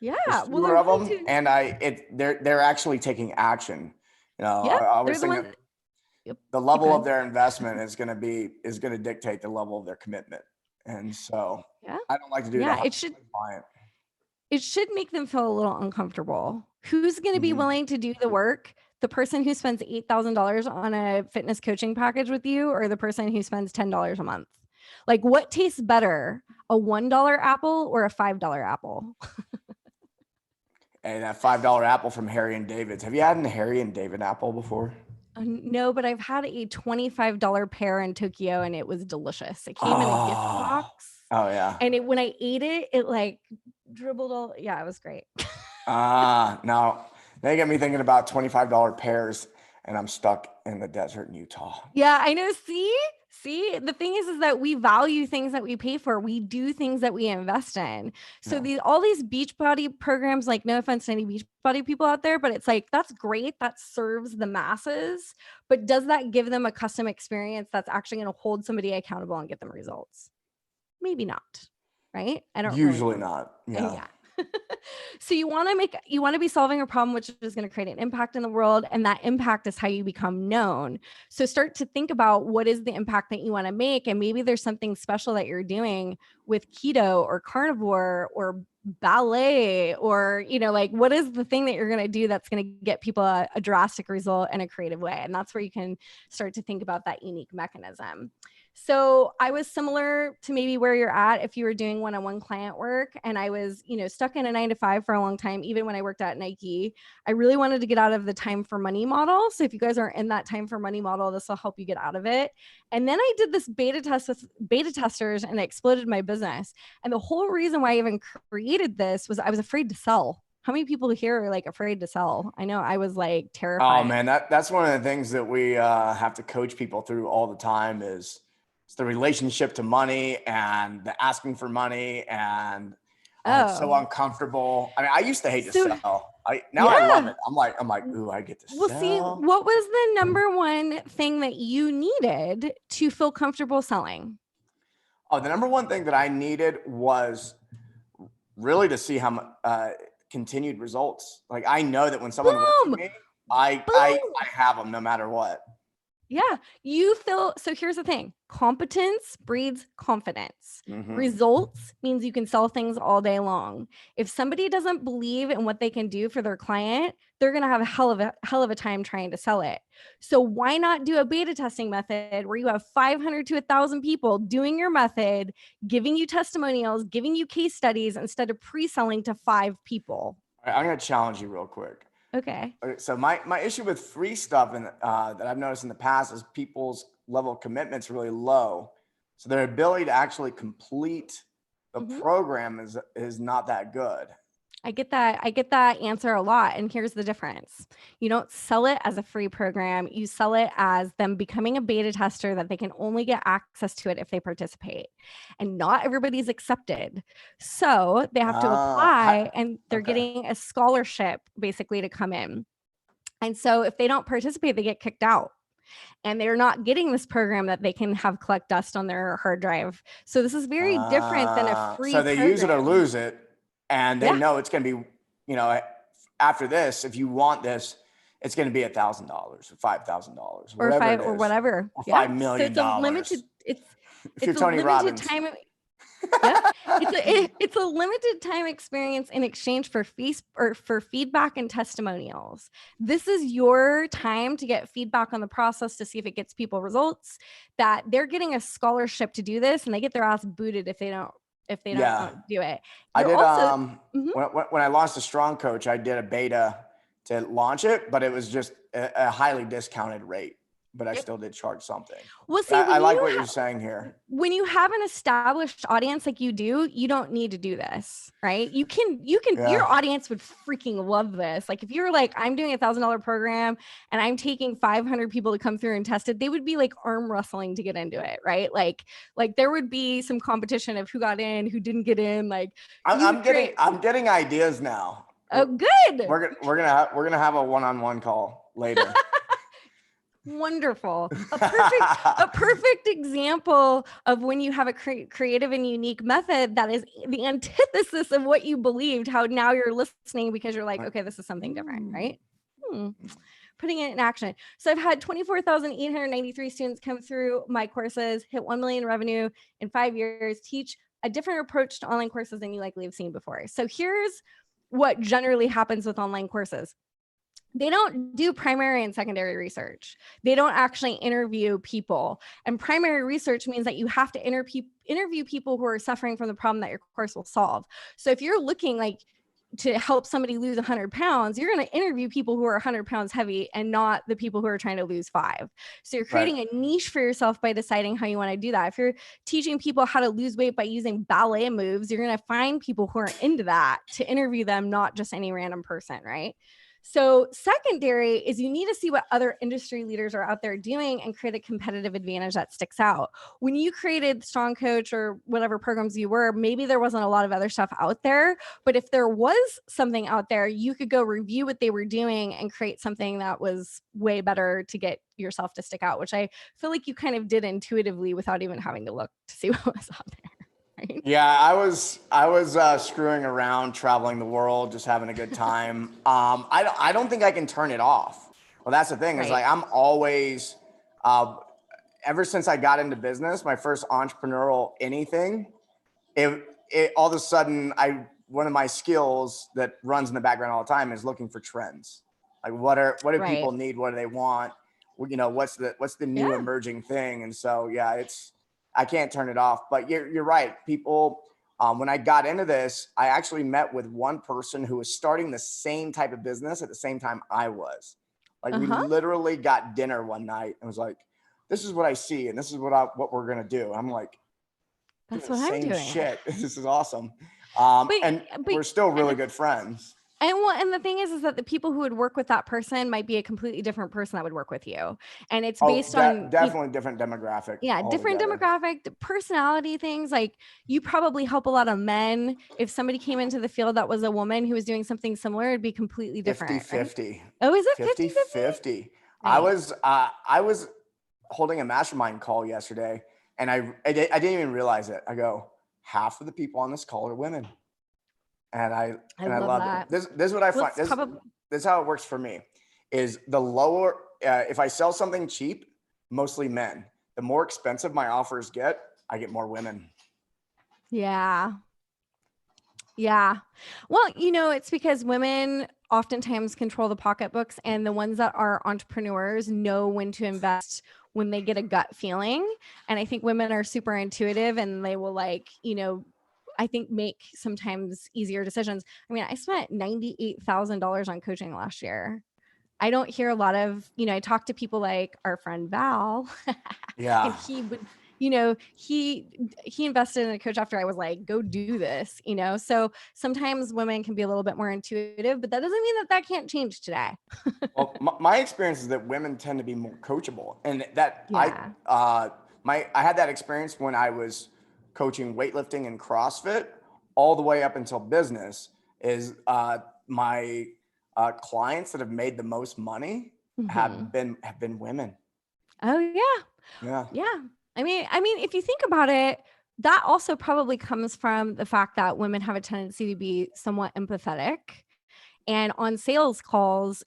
Yeah, There's well, fewer they're of willing them, to. and they're actually taking action. Yeah, I they're always the think ones. that Yep, the keep level of going. their investment is going to dictate the level of their commitment. And so Yeah, I don't like to do it yeah. 100% client. It should make them feel a little uncomfortable. Who's going to be Mhm. willing to do the work? The person who spends $8,000 on a fitness coaching package with you, or the person who spends $10 a month? Like, what tastes better, a $1 apple or a $5 apple? Hey, that $5 apple from Harry and David's. Have you had a Harry and David apple before? No, but I've had a $25 pear in Tokyo and it was delicious. It came in a gift Oh, box oh yeah. and when I ate it, it like dribbled all. Yeah, it was great. Now they get me thinking about $25 pears, and I'm stuck in the desert in Utah. Yeah, I know. See, See, the thing is that we value things that we pay for. We do things that we invest in. So all these Beachbody programs, like no offense to any Beachbody people out there, but it's like, that's great. That serves the masses, but does that give them a custom experience that's actually going to hold somebody accountable and get them results? Maybe not. Right? I don't Usually really not. yeah. So you want to be solving a problem which is going to create an impact in the world, and that impact is how you become known. So start to think about what is the impact that you want to make, and maybe there's something special that you're doing with keto or carnivore or ballet, or like what is the thing that you're going to do that's going to get people a drastic result in a creative way. And that's where you can start to think about that unique mechanism. So I was similar to maybe where you're at if you were doing one-on-one client work, and I was, stuck in a 9-to-5 for a long time. Even when I worked at Nike, I really wanted to get out of the time for money model. So if you guys are in that time for money model, this will help you get out of it. And then I did this beta test with beta testers, and it exploded my business. And the whole reason why I even created this was I was afraid to sell. How many people here are like afraid to sell? I know I was like terrified. Oh man, that's one of the things that we have to coach people through all the time is it's the relationship to money and the asking for money, and it's so uncomfortable. I mean, I used to hate to sell. I love it. I'm like, ooh, I get to sell. Well, see, what was the number one thing that you needed to feel comfortable selling? Oh, the number one thing that I needed was really to see how continued results. Like I know that when someone works with me, I have them no matter what. Yeah, you feel, so here's the thing. Competence breeds confidence. Mm-hmm. Results means you can sell things all day long. If somebody doesn't believe in what they can do for their client, they're going to have a hell of a time trying to sell it. So why not do a beta testing method where you have 500 to 1,000 people doing your method, giving you testimonials, giving you case studies instead of pre-selling to 5 people? All right, I'm going to challenge you real quick. Okay. So my issue with free stuff and that I've noticed in the past is people's level of commitment's really low. So their ability to actually complete the program is not that good. I get that answer a lot. And here's the difference. You don't sell it as a free program. You sell it as them becoming a beta tester that they can only get access to it if they participate. And not everybody's accepted. So they have to apply, and they're getting a scholarship basically to come in. And so if they don't participate, they get kicked out. And they're not getting this program that they can have collect dust on their hard drive. So this is very different than a free program. So they use it or lose it. And they know it's going to be, after this, if you want this, it's going to be $1,000 or $5,000 or whatever, or $5 million. So it's a limited. If you're Tony Robbins. It's a limited time experience in exchange for feedback and testimonials. This is your time to get feedback on the process to see if it gets people results. That they're getting a scholarship to do this, and they get their ass booted if they don't do it. I did when I launched a Strong Coach, I did a beta to launch it, but it was just a highly discounted rate. But I still did charge something. Well, see, I like what you're saying here. When you have an established audience like you do, you don't need to do this, right? You can, your audience would freaking love this. Like if you're like, I'm doing $1,000 program and I'm taking 500 people to come through and test it, they would be like arm wrestling to get into it, right? Like there would be some competition of who got in, who didn't get in. Like I'm getting ideas now. Oh, good. We're gonna have a one-on-one call later. Wonderful. A perfect example of when you have a creative and unique method that is the antithesis of what you believed, how now you're listening because you're like, okay, this is something different, right? Putting it in action. So I've had 24,893 students come through my courses, hit 1 million revenue in 5 years, teach a different approach to online courses than you likely have seen before. So here's what generally happens with online courses. They don't do primary and secondary research. They don't actually interview people. And primary research means that you have to interview people who are suffering from the problem that your course will solve. So if you're looking like to help somebody lose 100 pounds, you're going to interview people who are 100 pounds heavy and not the people who are trying to lose 5. So you're creating a niche for yourself by deciding how you want to do that. If you're teaching people how to lose weight by using ballet moves, you're going to find people who are into that to interview them, not just any random person, right? So secondary is you need to see what other industry leaders are out there doing and create a competitive advantage that sticks out. When you created Strong Coach or whatever programs you were, maybe there wasn't a lot of other stuff out there, but if there was something out there, you could go review what they were doing and create something that was way better to get yourself to stick out, which I feel like you kind of did intuitively without even having to look to see what was out there. Right? Yeah, I was screwing around, traveling the world, just having a good time. I don't think I can turn it off. Well, that's the thing is Right. like I'm always, ever since I got into business, my first entrepreneurial anything, it all of a sudden one of my skills that runs in the background all the time is looking for trends. Like what do Right. people need? What do they want? You know, what's the new Yeah. emerging thing? And so yeah, I can't turn it off. But you're right. People, when I got into this, I actually met with one person who was starting the same type of business at the same time I was. Like we Uh-huh. literally got dinner one night and was like, "This is what I see, and this is what we're gonna do." I'm like, That's doing the what I'm same doing. shit. This is awesome. But And but we're still and really good friends. and the thing is that the people who would work with that person might be a completely different person that would work with you. And it's Oh, based on definitely different demographic yeah, different altogether. demographic, personality things. Like you probably help a lot of men. If somebody came into the field that was a woman who was doing something similar, it'd be completely 50 different, right? 50. Oh, is it 50 50-50? 50. Nice. I was holding a mastermind call yesterday and I didn't even realize it. I go, half of the people on this call are women. And I I love loved it. that. This is what I Well, find. it's probably This is how it works for me. Is the lower if I sell something cheap, mostly men. The more expensive my offers get, I get more women. yeah. Yeah. Well, it's because women oftentimes control the pocketbooks, and the ones that are entrepreneurs know when to invest when they get a gut feeling. And I think women are super intuitive and they will I think make sometimes easier decisions. I mean, I spent $98,000 on coaching last year. I don't hear a lot of, I talk to people like our friend Val, and Yeah. he would, he invested in a coach after I was like, go do this. So sometimes women can be a little bit more intuitive, but that doesn't mean that can't change today. Well, my experience is that women tend to be more coachable, and that Yeah. I had that experience when I was coaching weightlifting and CrossFit, all the way up until business. Is my clients that have made the most money Hmm. have been women. Oh yeah. Yeah. Yeah. I mean, if you think about it, that also probably comes from the fact that women have a tendency to be somewhat empathetic. And on sales calls,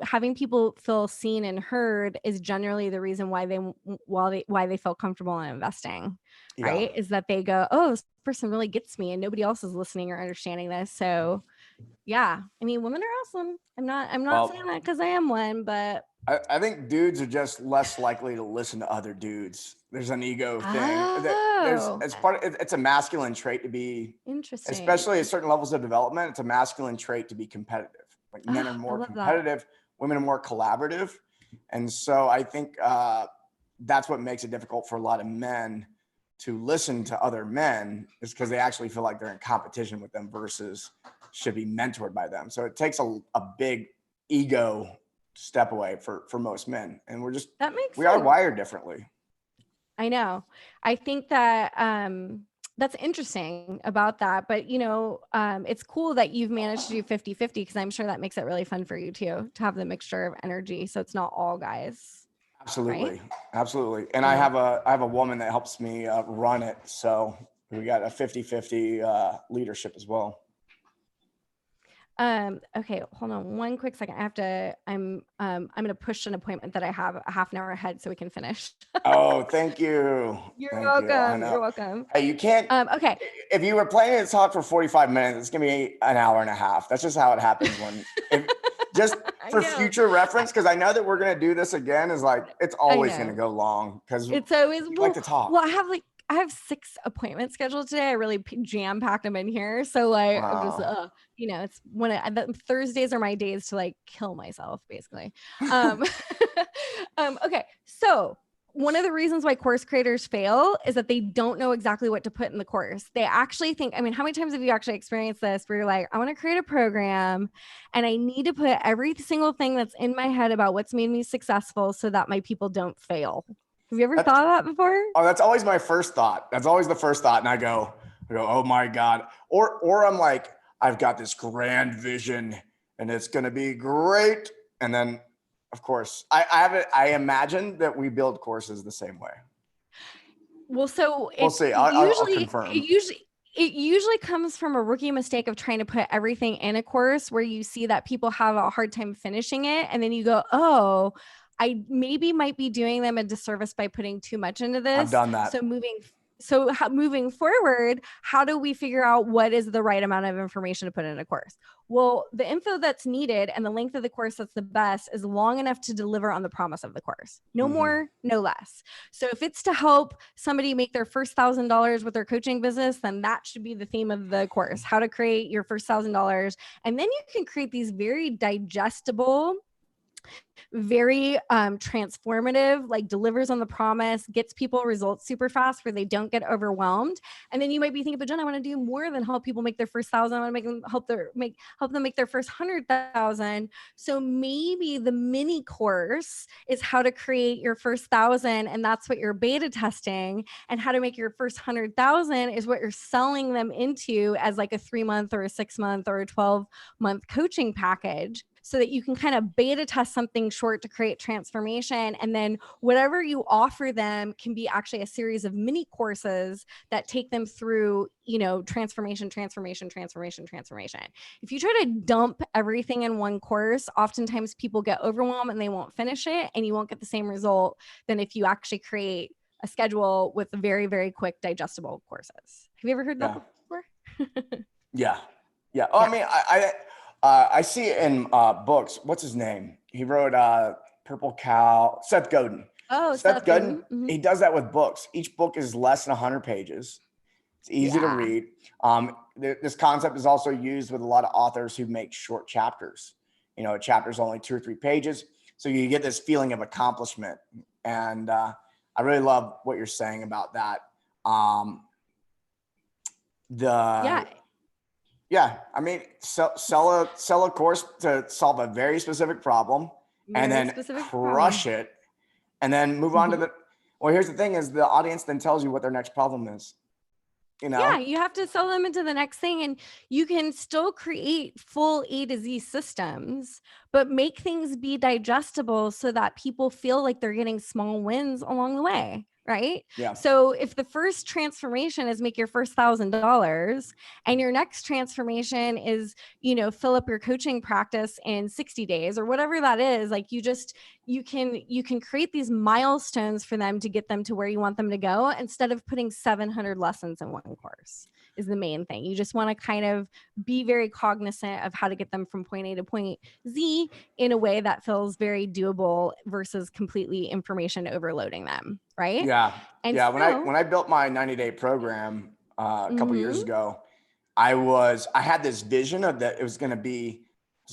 having people feel seen and heard is generally the reason why they feel comfortable in investing, Yeah. right? Is that they go, "Oh, this person really gets me and nobody else is listening or understanding this." So, yeah. I mean, women are awesome. I'm not saying Well, that cuz I am one, but I think dudes are just less likely to listen to other dudes. There's an ego thing that oh, it's a masculine trait to be, interesting. especially at certain levels of development. It's a masculine trait to be competitive. Like men are Ah, I more love that. competitive, women are more collaborative, and so I think that's what makes it difficult for a lot of men to listen to other men is because they actually feel like they're in competition with them versus should be mentored by them. So it takes a big ego step away for most men, and That makes we are sense. wired differently. I know. I think that that's interesting about that. But, it's cool that you've managed to do 50-50 because I'm sure that makes it really fun for you too, to have the mixture of energy. So it's not all guys, right? Absolutely, absolutely. And Yeah. I have a woman that helps me run it, so we got a 50-50 leadership as well. Okay, hold on one quick second. I'm gonna push an appointment that I have a half an hour ahead so we can finish. Oh, thank you, You're thank you. I welcome. You're know. welcome. Hey, you can't. Okay. If you were planning to talk for 45 minutes, it's gonna be an hour and a half. That's just how it happens when if just I for know. future reference, because I know that we're gonna do this again, is like it's I always gonna know. go long because we It's always like well, to talk. well, I have 6 appointments scheduled today. I really jam packed them in here. So like I'm just Wow. it's Thursdays are my days to like kill myself basically. Um okay. So one of the reasons why course creators fail is that they don't know exactly what to put in the course. They actually think, I mean, how many times have you actually experienced this where you're like, I want to create a program and I need to put every single thing that's in my head about what's made me successful so that my people don't fail. Have you ever thought of that before? Oh, that's always my first thought. That's always the first thought. And I go, oh my God. Or I'm like, I've got this grand vision and it's going to be great. And then of course I imagine that we build courses the same way. Well, so we'll see. I'll confirm. It usually comes from a rookie mistake of trying to put everything in a course where you see that people have a hard time finishing it. And then you go, oh, I maybe might be doing them a disservice by putting too much into this. I've done that. So moving forward, how do we figure out what is the right amount of information to put in a course? Well, the info that's needed and the length of the course that's the best is long enough to deliver on the promise of the course. No more, no less. So if it's to help somebody make their first $1,000 with their coaching business, then that should be the theme of the course, how to create your first $1,000. And then you can create these very digestible, very transformative, like delivers on the promise, gets people results super fast where they don't get overwhelmed. And then you might be thinking, but Jen, I want to do more than help people make their first 1,000. I want to make them help them make their first 100,000. So maybe the mini course is how to create your first 1,000, and that's what you're beta testing. And how to make your first 100,000 is what you're selling them into as like a 3-month or a 6-month or a 12-month coaching package, so that you can kind of beta test something short to create transformation. And then whatever you offer them can be actually a series of mini courses that take them through, transformation. If you try to dump everything in one course, oftentimes people get overwhelmed and they won't finish it, and you won't get the same result than if you actually create a schedule with very, very quick digestible courses. Have you ever heard that before? Yeah. Oh, yeah. I mean, I see it in books. What's his name? He wrote Purple Cow, Seth Godin. Oh, Seth Godin. Mm-hmm. He does that with books. Each book is less than 100 pages. It's easy to read. This concept is also used with a lot of authors who make short chapters. A chapter's only 2 or 3 pages. So you get this feeling of accomplishment. And I really love what you're saying about that. Yeah, I mean, sell a course to solve a very specific problem, and then crush it, and then move on to the. Well, here's the thing: is the audience then tells you what their next problem is. Yeah, you have to sell them into the next thing, and you can still create full A to Z systems, but make things be digestible so that people feel like they're getting small wins along the way. Right? Yeah. So if the first transformation is make your first $1,000, and your next transformation is, fill up your coaching practice in 60 days or whatever that is, like you can create these milestones for them to get them to where you want them to go, instead of putting 700 lessons in one course is the main thing. You just want to kind of be very cognizant of how to get them from point A to point Z in a way that feels very doable versus completely information overloading them. Right. Yeah. And when I built my 90-day program a couple years ago, I had this vision of that. It was going to be,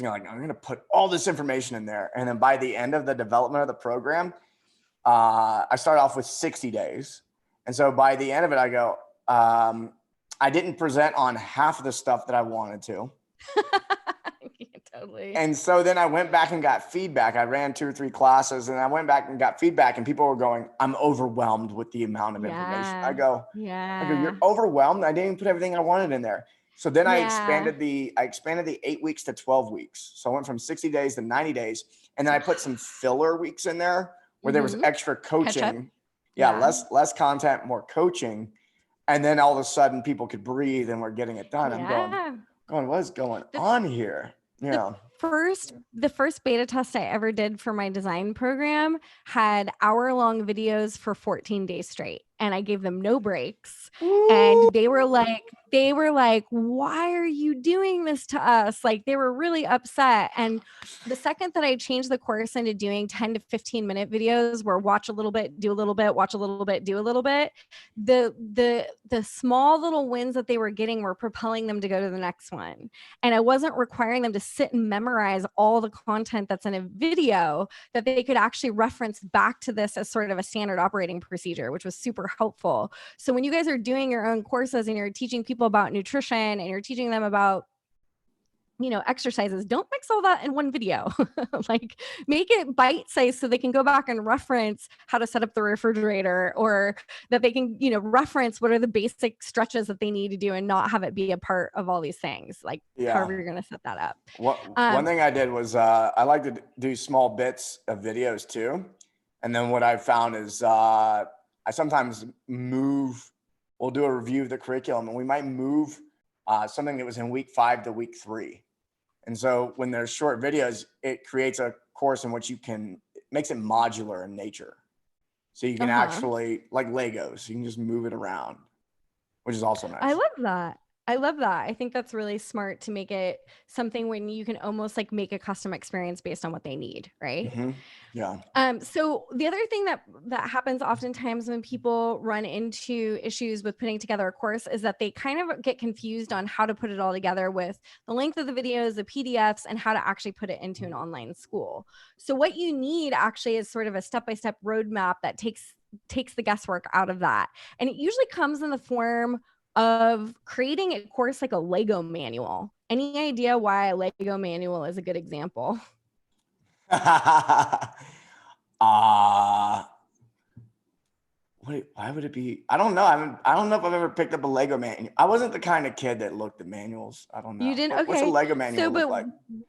I'm going to put all this information in there. And then by the end of the development of the program, I started off with 60 days. And so by the end of it, I go, I didn't present on half of the stuff that I wanted to. Totally. And so then I went back and got feedback. I ran 2 or 3 classes, and I went back and got feedback, and people were going, I'm overwhelmed with the amount of information. I go, you're overwhelmed. I didn't even put everything I wanted in there. So then I expanded the 8 weeks to 12 weeks. So I went from 60 days to 90 days. And then I put some filler weeks in there where there was extra coaching. Less content, more coaching. And then all of a sudden people could breathe and we're getting it done. I'm going, what is going on here? The first beta test I ever did for my design program had hour-long videos for 14 days straight. and I gave them no breaks. Ooh. And they were like, why are you doing this to us? Like, they were really upset. And the second that I changed the course into doing 10 to 15-minute videos where watch a little bit, do a little bit, watch a little bit, do a little bit, the small little wins that they were getting were propelling them to go to the next one. And I wasn't requiring them to sit and memorize all the content that's in a video, that they could actually reference back to this as sort of a standard operating procedure, which was super helpful. So when you guys are doing your own courses and you're teaching people about nutrition and you're teaching them about, you know, exercises, don't mix all that in one video. Like, make it bite-sized so they can go back and reference how to set up the refrigerator, or that they can, you know, reference what are the basic stretches that they need to do, and not have it be a part of all these things. Like, however you're going to set that up. One thing I did was I like to do small bits of videos too. And then what I found is I sometimes we'll do a review of the curriculum, and we might move something that was in week 5 to week 3. And so when there's short videos, it creates a course in which makes it modular in nature. So you can actually, like Legos, you can just move it around, which is also nice. I love that. I think that's really smart, to make it something when you can almost like make a custom experience based on what they need, right? Mm-hmm. Yeah. So the other thing that happens oftentimes when people run into issues with putting together a course is that they kind of get confused on how to put it all together with the length of the videos, the PDFs, and how to actually put it into an online school. So what you need actually is sort of a step-by-step roadmap that takes the guesswork out of that. And it usually comes in the form of creating a course like a Lego manual. Any idea why a Lego manual is a good example? Why would it be? I don't know. I don't know if I've ever picked up a Lego manual. I wasn't the kind of kid that looked at manuals. I don't know. You didn't? Okay. What's a Lego manual look like?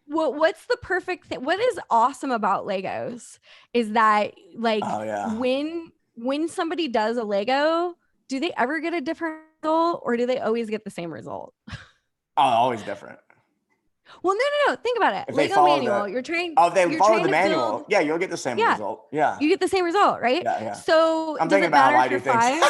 What's the perfect thing? What is awesome about Legos is that, like, when somebody does a Lego, do they ever get a different result, or do they always get the same result? Oh, always different. Well, no. Think about it. If Lego manual. You're trained. Oh, if they follow the manual. Yeah, you'll get the same result. Yeah. You get the same result, right? Yeah. So I'm thinking about how I do things.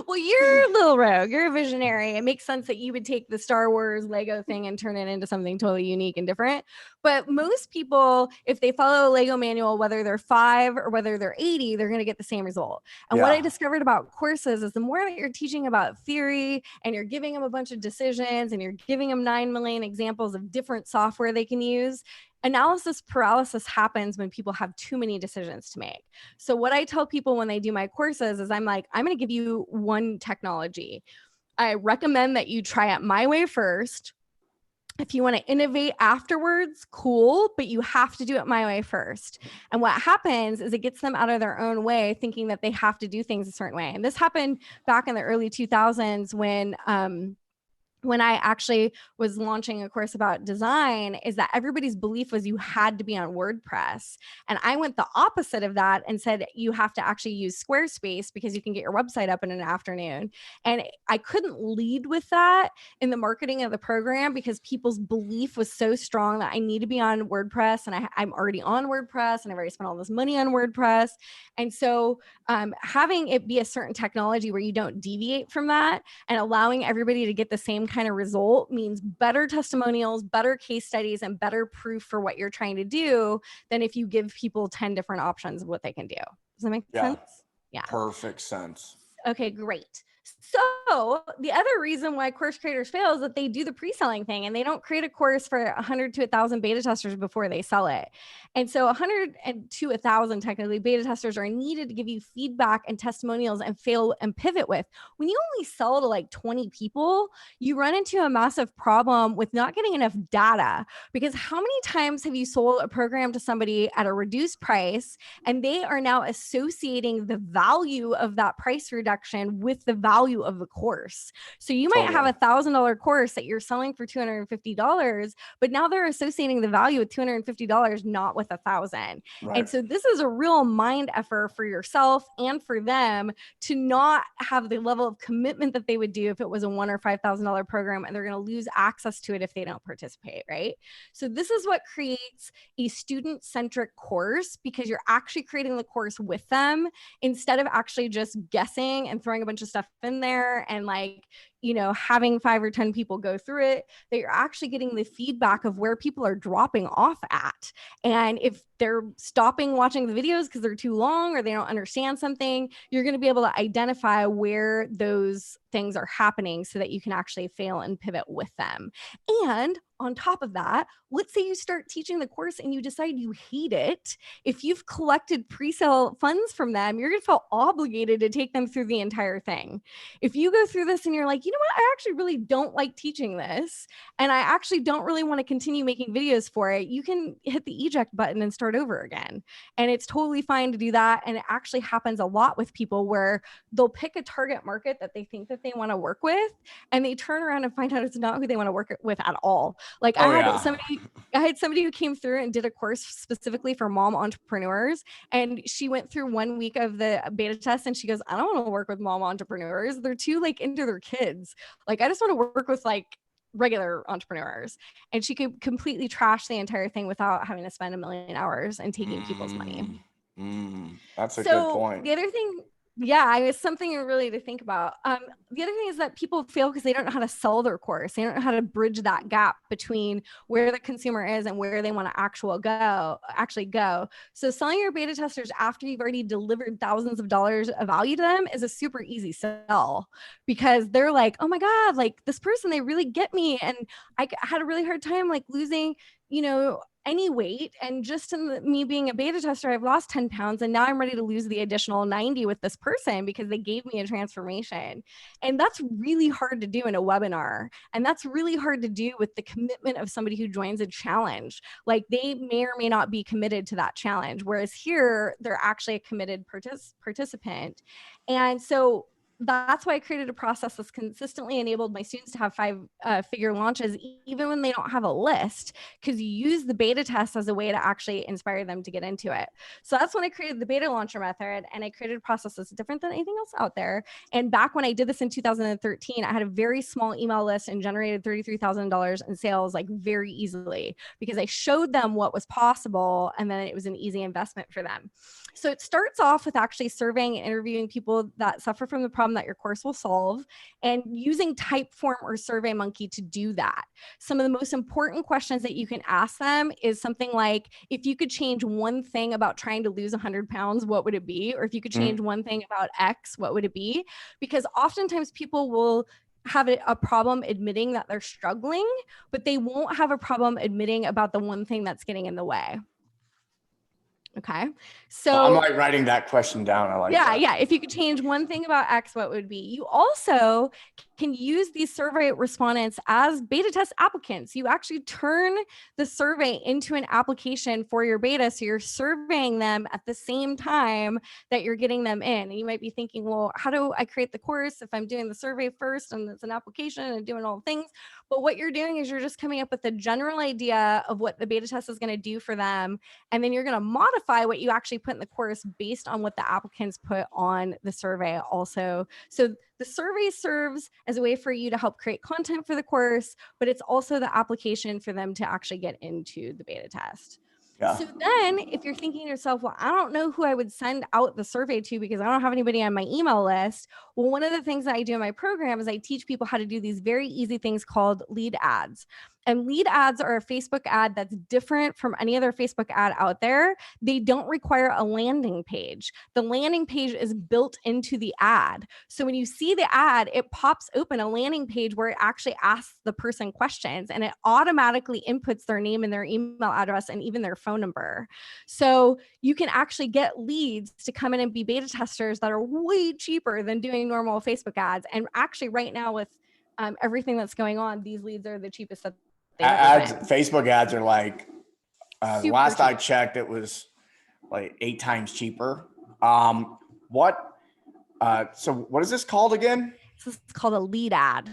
Well, you're a little rogue. You're a visionary. It makes sense that you would take the Star Wars Lego thing and turn it into something totally unique and different. But most people, if they follow a Lego manual, whether they're 5 or whether they're 80, they're going to get the same result. And what I discovered about courses is the more that you're teaching about theory and you're giving them a bunch of decisions and you're giving them 9 million examples of different software they can use, analysis paralysis happens when people have too many decisions to make. So what I tell people when they do my courses is I'm like, I'm going to give you one technology. I recommend that you try it my way first. If you want to innovate afterwards, cool, but you have to do it my way first. And what happens is it gets them out of their own way, thinking that they have to do things a certain way. And this happened back in the early 2000s when I actually was launching a course about design, is that everybody's belief was you had to be on WordPress. And I went the opposite of that and said, you have to actually use Squarespace because you can get your website up in an afternoon. And I couldn't lead with that in the marketing of the program because people's belief was so strong that I need to be on WordPress, and I'm already on WordPress, and I've already spent all this money on WordPress. And so having it be a certain technology where you don't deviate from that and allowing everybody to get the same kind of result means better testimonials, better case studies, and better proof for what you're trying to do than if you give people 10 different options of what they can do. Does that make sense? Yeah. Perfect sense. Okay, great. So the other reason why course creators fail is that they do the pre-selling thing and they don't create a course for 100 to 1,000 beta testers before they sell it. And so 100 to 1,000 technically beta testers are needed to give you feedback and testimonials and fail and pivot with. When you only sell to like 20 people, you run into a massive problem with not getting enough data, because how many times have you sold a program to somebody at a reduced price and they are now associating the value of that price reduction with the value value of the course. So you might have $1,000 course that you're selling for $250, but now they're associating the value with $250, not with $1,000. Right. And so this is a real mind effort for yourself and for them to not have the level of commitment that they would do if it was a $1,000 or $5,000 program, and they're going to lose access to it if they don't participate, right? So this is what creates a student-centric course, because you're actually creating the course with them instead of actually just guessing and throwing a bunch of stuff in there and like, you know, having 5 or 10 people go through it, that you're actually getting the feedback of where people are dropping off at. And if they're stopping watching the videos because they're too long or they don't understand something, you're going to be able to identify where those things are happening so that you can actually fail and pivot with them. And on top of that, let's say you start teaching the course and you decide you hate it. If you've collected pre-sale funds from them, you're going to feel obligated to take them through the entire thing. If you go through this and you're like, you know what, I actually really don't like teaching this, and I actually don't really want to continue making videos for it, you can hit the eject button and start over again. And it's totally fine to do that. And it actually happens a lot with people where they'll pick a target market that they think that they want to work with, and they turn around and find out it's not who they want to work with at all. Like I had somebody who came through and did a course specifically for mom entrepreneurs, and she went through 1 week of the beta test and she goes, I don't want to work with mom entrepreneurs. They're too like into their kids. Like I just want to work with like regular entrepreneurs. And she could completely trash the entire thing without having to spend 1 million hours and taking people's money. That's a good point. The other thing, yeah, it's something really to think about. The other thing is that people fail because they don't know how to sell their course. They don't know how to bridge that gap between where the consumer is and where they want to actually go. So selling your beta testers after you've already delivered thousands of dollars of value to them is a super easy sell, because they're like, oh my God, like this person, they really get me. And I had a really hard time like losing, you know, any weight, and just in me being a beta tester, I've lost 10 pounds, and now I'm ready to lose the additional 90 with this person because they gave me a transformation. And that's really hard to do in a webinar, and that's really hard to do with the commitment of somebody who joins a challenge. Like they may or may not be committed to that challenge, whereas here they're actually a committed participant. And so that's why I created a process that's consistently enabled my students to have 5-figure launches, even when they don't have a list, because you use the beta test as a way to actually inspire them to get into it. So that's when I created the beta launcher method, and I created a process that's different than anything else out there. And back when I did this in 2013, I had a very small email list and generated $33,000 in sales like very easily, because I showed them what was possible, and then it was an easy investment for them. So it starts off with actually surveying and interviewing people that suffer from the problem that your course will solve, and using Typeform or SurveyMonkey to do that. Some of the most important questions that you can ask them is something like, if you could change one thing about trying to lose 100 pounds, what would it be? Or if you could change one thing about X, what would it be? Because oftentimes people will have a problem admitting that they're struggling, but they won't have a problem admitting about the one thing that's getting in the way. Okay. So I'm like writing that question down. I like that. Yeah. If you could change one thing about X, what would it be? You also can use these survey respondents as beta test applicants. You actually turn the survey into an application for your beta. So you're surveying them at the same time that you're getting them in. And you might be thinking, well, how do I create the course if I'm doing the survey first and it's an application and doing all the things? But what you're doing is you're just coming up with a general idea of what the beta test is going to do for them. And then you're going to modify what you actually put in the course based on what the applicants put on the survey also. So the survey serves as a way for you to help create content for the course, but it's also the application for them to actually get into the beta test. Yeah. So then if you're thinking to yourself, well, I don't know who I would send out the survey to because I don't have anybody on my email list. Well, one of the things that I do in my program is I teach people how to do these very easy things called lead ads. And lead ads are a Facebook ad that's different from any other Facebook ad out there. They don't require a landing page. The landing page is built into the ad. So when you see the ad, it pops open a landing page where it actually asks the person questions, and it automatically inputs their name and their email address and even their phone number. So you can actually get leads to come in and be beta testers that are way cheaper than doing normal Facebook ads. And actually right now with everything that's going on, these leads are the cheapest that ads. Facebook ads are like, last cheap. I checked, it was like 8 times cheaper. So what is this called again? So it's called a lead ad.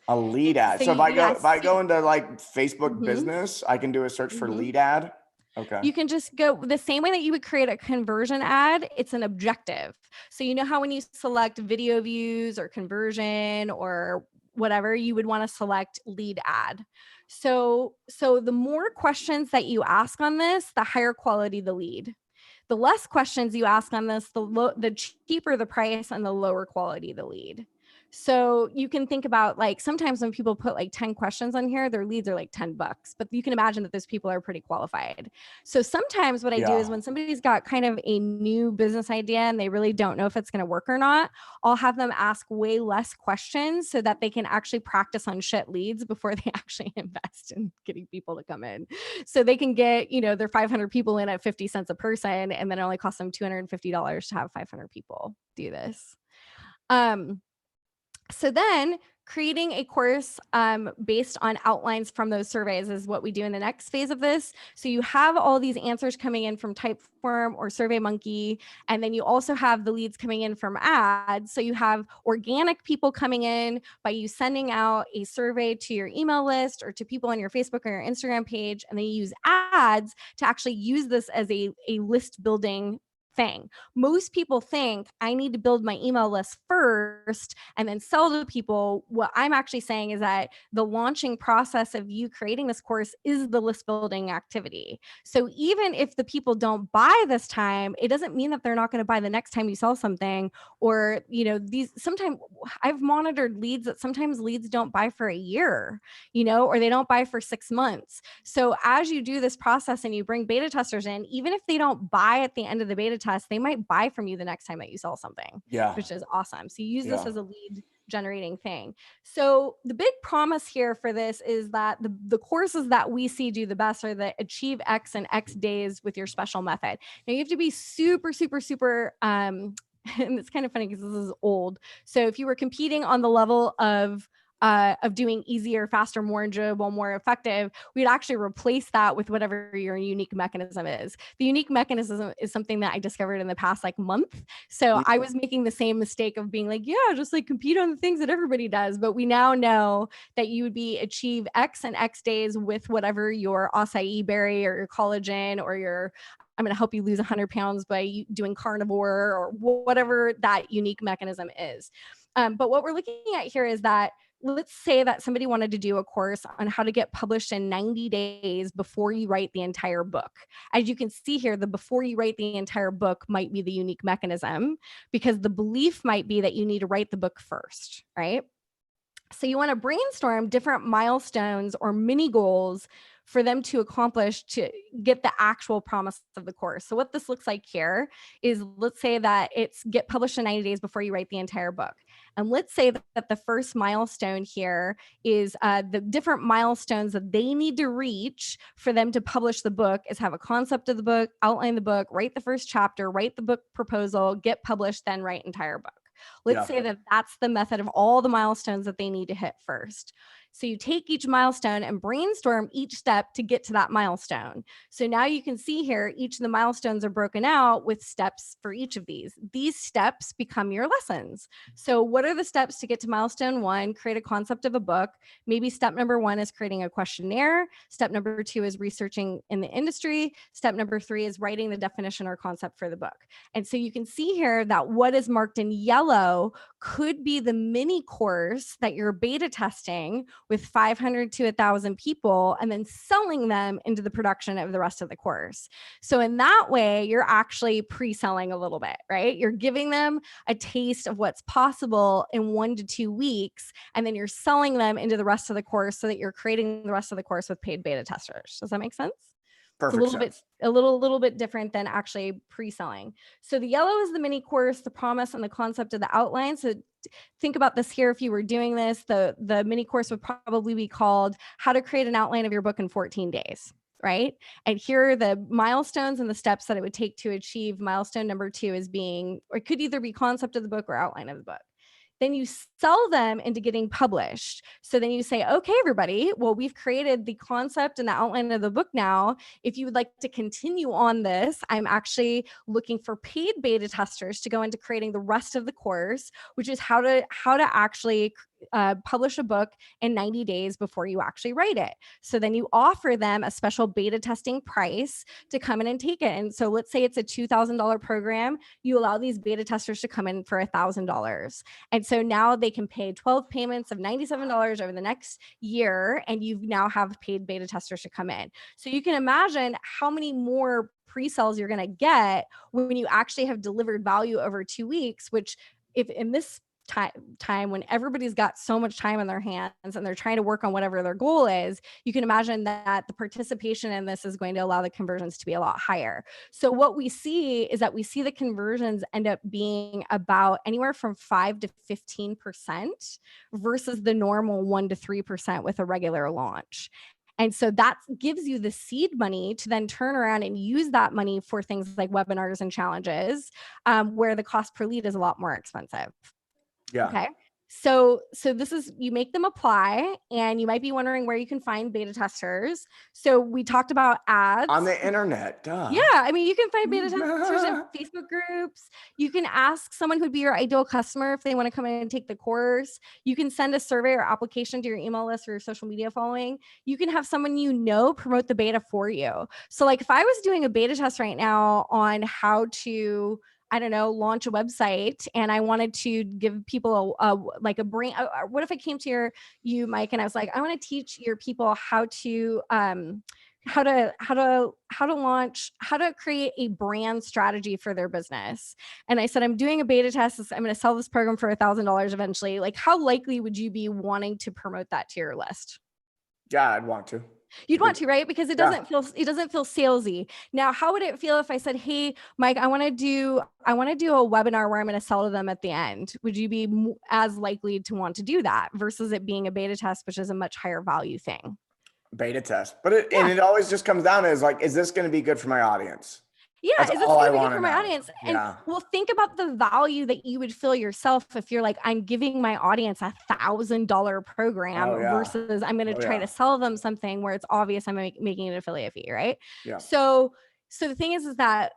A lead And ad. so So if I go yes, into like Facebook mhm, business, I can do a search for mhm. lead ad. Okay. You can just go the same way that you would create a conversion ad, it's an objective. So you know how when you select video views or conversion or whatever, you would want to select lead ad. So the more questions that you ask on this, the higher quality the lead. The less questions you ask on this, the cheaper the price and the lower quality the lead. So you can think about like sometimes when people put like 10 questions on here, their leads are like $10, but you can imagine that those people are pretty qualified. So sometimes what I do Yeah. is when somebody's got kind of a new business idea and they really don't know if it's going to work or not, I'll have them ask way less questions so that they can actually practice on shit leads before they actually invest in getting people to come in. So they can get, their 500 people in at 50 cents a person, and then it only costs them $250 to have 500 people do this. So then creating a course based on outlines from those surveys is what we do in the next phase of this. So you have all these answers coming in from Typeform or SurveyMonkey, and then you also have the leads coming in from ads. So you have organic people coming in by you sending out a survey to your email list or to people on your Facebook or your Instagram page, and then you use ads to actually use this as a list building thing. Most people think I need to build my email list first and then sell to people. What I'm actually saying is that the launching process of you creating this course is the list building activity. So even if the people don't buy this time, it doesn't mean that they're not going to buy the next time you sell something. Or, these sometimes I've monitored leads that sometimes leads don't buy for a year, or they don't buy for 6 months. So as you do this process and you bring beta testers in, even if they don't buy at the end of the beta test, they might buy from you the next time that you sell something, Yeah. which is awesome. So you use this Yeah. as a lead generating thing. So the big promise here for this is that the courses that we see do the best are the achieve X in X days with your special method. Now you have to be super, super, super, and it's kind of funny because this is old. So if you were competing on the level of doing easier, faster, more enjoyable, more effective, we'd actually replace that with whatever your unique mechanism is. The unique mechanism is something that I discovered in the past like month. So I was making the same mistake of being like, yeah, just like compete on the things that everybody does. But we now know that you would be achieve X and X days with whatever your acai berry or your collagen or your I'm going to help you lose 100 pounds by doing carnivore or whatever that unique mechanism is. But what we're looking at here is that let's say that somebody wanted to do a course on how to get published in 90 days before you write the entire book. As you can see here, the before you write the entire book might be the unique mechanism because the belief might be that you need to write the book first, right? So you want to brainstorm different milestones or mini goals for them to accomplish to get the actual promise of the course. So what this looks like here is, let's say that it's get published in 90 days before you write the entire book. And let's say that the first milestone here is the different milestones that they need to reach for them to publish the book is have a concept of the book, outline the book, write the first chapter, write the book proposal, get published, then write entire book. Let's say that that's the method of all the milestones that they need to hit first. So you take each milestone and brainstorm each step to get to that milestone. So now you can see here, each of the milestones are broken out with steps for each of these. These steps become your lessons. So what are the steps to get to milestone 1? Create a concept of a book. Maybe step number 1 is creating a questionnaire. Step number 2 is researching in the industry. Step number 3 is writing the definition or concept for the book. And so you can see here that what is marked in yellow could be the mini course that you're beta testing with 500 to 1,000 people and then selling them into the production of the rest of the course. So in that way, you're actually pre-selling a little bit, right? You're giving them a taste of what's possible in 1 to 2 weeks, and then you're selling them into the rest of the course so that you're creating the rest of the course with paid beta testers. Does that make sense? Perfect It's a little bit different than actually pre-selling. So the yellow is the mini course, the promise, and the concept of the outline. So think about this here. If you were doing this, the mini course would probably be called How to Create an Outline of Your Book in 14 Days. Right. And here are the milestones and the steps that it would take to achieve milestone number 2 is being, or it could either be concept of the book or outline of the book. then you sell them into getting published. So then you say, okay, everybody, well, we've created the concept and the outline of the book now. If you would like to continue on this, I'm actually looking for paid beta testers to go into creating the rest of the course, which is how to actually publish a book in 90 days before you actually write it. So then you offer them a special beta testing price to come in and take it. And so let's say it's a $2,000 program. You allow these beta testers to come in for $1,000. And so now they can pay 12 payments of $97 over the next year. And you now have paid beta testers to come in. So you can imagine how many more pre-sales you're going to get when you actually have delivered value over 2 weeks, which if in this time when everybody's got so much time in their hands and they're trying to work on whatever their goal is, you can imagine that the participation in this is going to allow the conversions to be a lot higher. So what we see is that we see the conversions end up being about anywhere from 5 to 15% versus the normal 1 to 3% with a regular launch. And so that gives you the seed money to then turn around and use that money for things like webinars and challenges, where the cost per lead is a lot more expensive. Yeah. Okay. So this is, you make them apply, and you might be wondering where you can find beta testers. So we talked about ads On the internet. Duh. Yeah. I mean, you can find beta testers in Facebook groups. You can ask someone who'd be your ideal customer if they want to come in and take the course. You can send a survey or application to your email list or your social media following. You can have someone promote the beta for you. So like if I was doing a beta test right now on how to, I don't know, launch a website, and I wanted to give people a brain. What if I came to you, Mike, and I was like, I want to teach your people how to create a brand strategy for their business. And I said, I'm doing a beta test. I'm going to sell this program for $1,000 eventually. Like, how likely would you be wanting to promote that to your list? Yeah, I'd want to. You'd want to, right? Because it doesn't feel salesy. Now, how would it feel if I said, hey, Mike, I want to do a webinar where I'm going to sell to them at the end? Would you be as likely to want to do that versus it being a beta test, which is a much higher value thing? Beta test. And it always just comes down to is this going to be good for my audience? Yeah, That's is this all going I to be want good to for my know. audience? And Yeah. well, think about the value that you would feel yourself if you're like, I'm giving my audience $1,000 program versus I'm going to try to sell them something where it's obvious I'm making an affiliate fee, right? Yeah. So the thing is that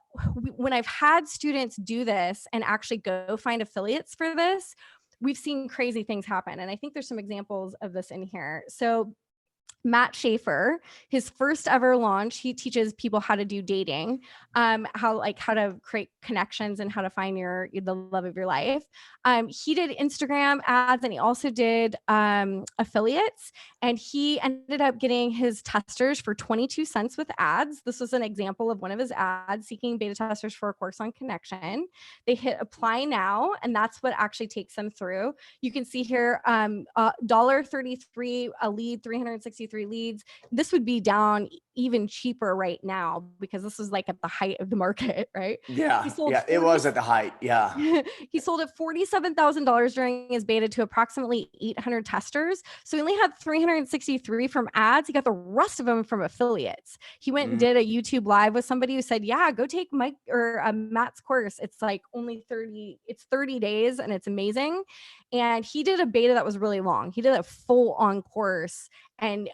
when I've had students do this and actually go find affiliates for this, we've seen crazy things happen. And I think there's some examples of this in here. So Matt Schaefer, his first ever launch, he teaches people how to do dating, how to create connections and how to find the love of your life. He did Instagram ads, and he also did affiliates, and he ended up getting his testers for 22 cents with ads. This was an example of one of his ads seeking beta testers for a course on connection. They hit apply now, and that's what actually takes them through. You can see here, $1.33 a lead, 363 leads. This would be down even cheaper right now because this is like at the height of the market, right? Yeah. It was at the height. Yeah. He sold at $47,000 during his beta to approximately 800 testers. So he only had 363 from ads. He got the rest of them from affiliates. He went and did a YouTube live with somebody who said, yeah, go take Mike or Matt's course. It's like only 30 days and it's amazing. And he did a beta that was really long. He did a full on course, and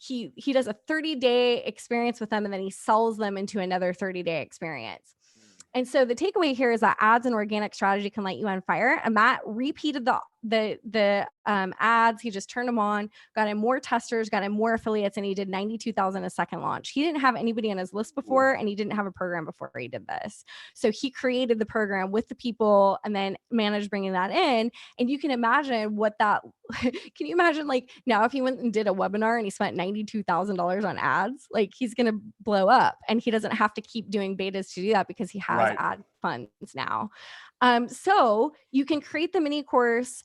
he does a 30-day experience with them, and then he sells them into another 30-day experience. And so the takeaway here is that ads and organic strategy can light you on fire. And Matt repeated the ads. He just turned them on, got in more testers, got in more affiliates, and he did 92,000 a second launch. He didn't have anybody on his list before, and he didn't have a program before he did this. So he created the program with the people and then managed bringing that in. And you can imagine can you imagine like now if he went and did a webinar and he spent $92,000 on ads, like he's going to blow up, and he doesn't have to keep doing betas to do that because he has ad funds now. So you can create the mini course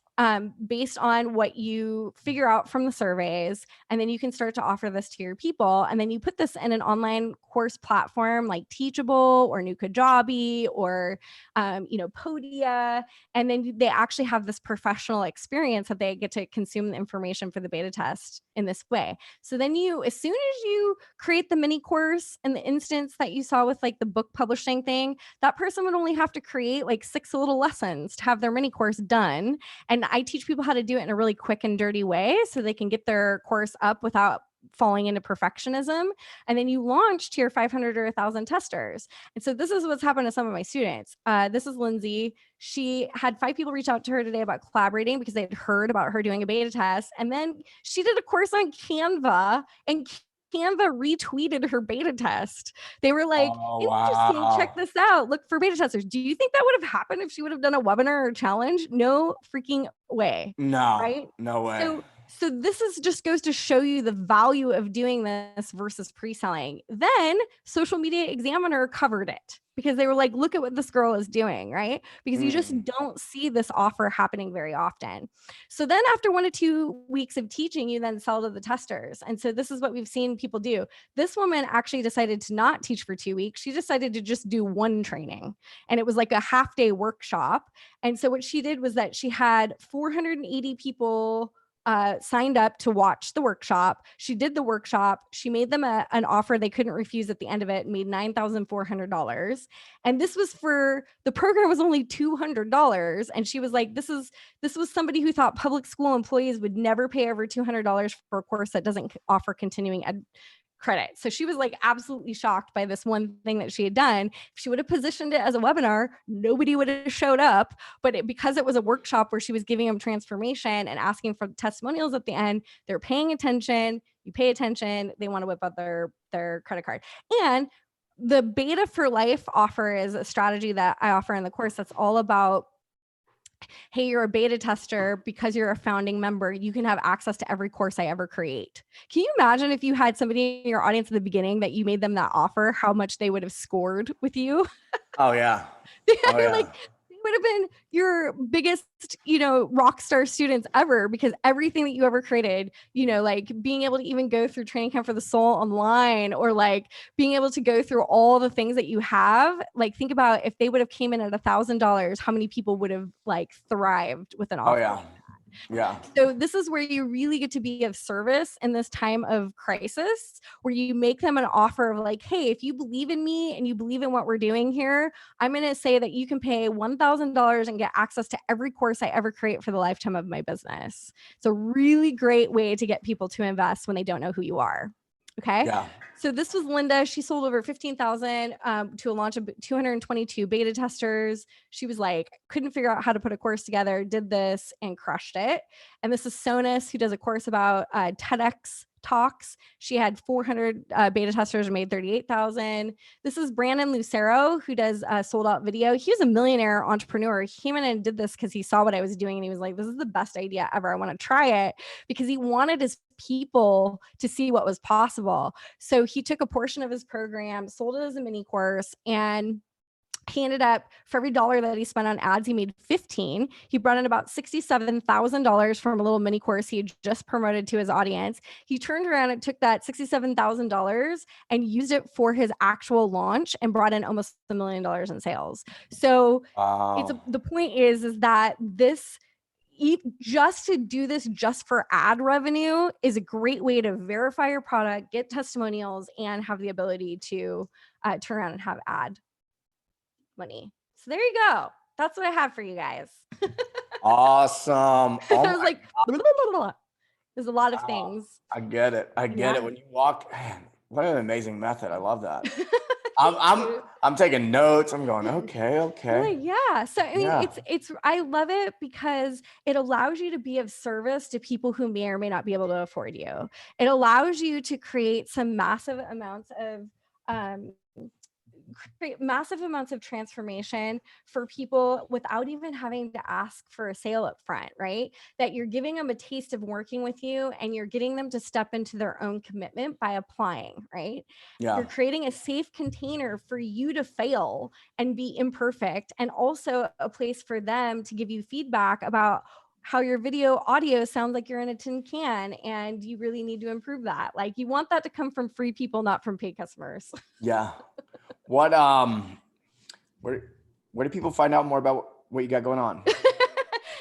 based on what you figure out from the surveys. And then you can start to offer this to your people. And then you put this in an online course platform like Teachable or New Kajabi or, Podia. And then they actually have this professional experience that they get to consume the information for the beta test in this way. So then as soon as you create the mini course in the instance that you saw with like the book publishing thing, that person would only have to create like 6 little lessons to have their mini course done. And I teach people how to do it in a really quick and dirty way so they can get their course up without falling into perfectionism. And then you launch to your 500 or 1,000 testers. And so this is what's happened to some of my students. This is Lindsay. She had 5 people reach out to her today about collaborating because they had heard about her doing a beta test. And then she did a course on Canva, and Canva retweeted her beta test. They were like, interesting, wow. check this out. Look for beta testers. Do you think that would have happened if she would have done a webinar or challenge? No freaking way. No, right? no way. So this just goes to show you the value of doing this versus pre-selling. Then Social Media Examiner covered it because they were like, look at what this girl is doing, right? Because you just don't see this offer happening very often. So then after 1 to 2 weeks of teaching, you then sell to the testers. And so this is what we've seen people do. This woman actually decided to not teach for 2 weeks. She decided to just do one training, and it was like a half-day workshop. And so what she did was that she had 480 people signed up to watch the workshop. She did the workshop. She made them an offer they couldn't refuse at the end of it, and made $9,400. And this was the program was only $200. And she was like, this was somebody who thought public school employees would never pay over $200 for a course that doesn't offer continuing ed credit. So she was like absolutely shocked by this one thing that she had done. If she would have positioned it as a webinar, nobody would have showed up. But because it was a workshop where she was giving them transformation and asking for testimonials at the end, they're paying attention. You pay attention. They want to whip out their credit card. And the Beta for Life offer is a strategy that I offer in the course that's all about, hey, you're a beta tester because you're a founding member. You can have access to every course I ever create. Can you imagine if you had somebody in your audience at the beginning that you made them that offer, how much they would have scored with you? Oh, yeah. Oh, yeah. Like, they would have been your biggest, rock star students ever, because everything that you ever created, like being able to even go through Training Camp for the Soul online, or like being able to go through all the things that you have. Like, think about if they would have came in at $1,000, how many people would have like thrived with an offer? Oh, yeah. Yeah. So this is where you really get to be of service in this time of crisis, where you make them an offer of like, hey, if you believe in me and you believe in what we're doing here, I'm going to say that you can pay $1,000 and get access to every course I ever create for the lifetime of my business. It's a really great way to get people to invest when they don't know who you are. Okay. Yeah. So this was Linda. She sold over 15,000 to a launch of 222 beta testers. She was like, couldn't figure out how to put a course together, did this and crushed it. And this is Sonus, who does a course about TEDx talks. She had 400 beta testers and made 38,000. This is Brandon Lucero, who does sold out video. He was a millionaire entrepreneur. He came in and did this because he saw what I was doing, and he was like, this is the best idea ever. I want to try it, because he wanted his people to see what was possible. So he took a portion of his program, sold it as a mini course, and he ended up, for every dollar that he spent on ads, he made 15. He brought in about $67,000 from a little mini course he had just promoted to his audience. He turned around and took that $67,000 and used it for his actual launch and brought in almost $1 million in sales. So the point is that this, just to do this just for ad revenue is a great way to verify your product, get testimonials, and have the ability to turn around and have ad money. So there you go. That's what I have for you guys. Awesome. I was like, blah, blah, blah. There's a lot of things. I get it. I get it. When you walk, man, what an amazing method. I love that. I'm taking notes. I'm going, okay. Like, yeah. So I mean, it's I love it because it allows you to be of service to people who may or may not be able to afford you. It allows you to create some massive amounts of transformation for people without even having to ask for a sale up front, right? That you're giving them a taste of working with you, and you're getting them to step into their own commitment by applying, right? Yeah. You're creating a safe container for you to fail and be imperfect, and also a place for them to give you feedback about how your video audio sounds like you're in a tin can, and you really need to improve that. Like, you want that to come from free people, not from paid customers. Yeah. What where do people find out more about what you got going on?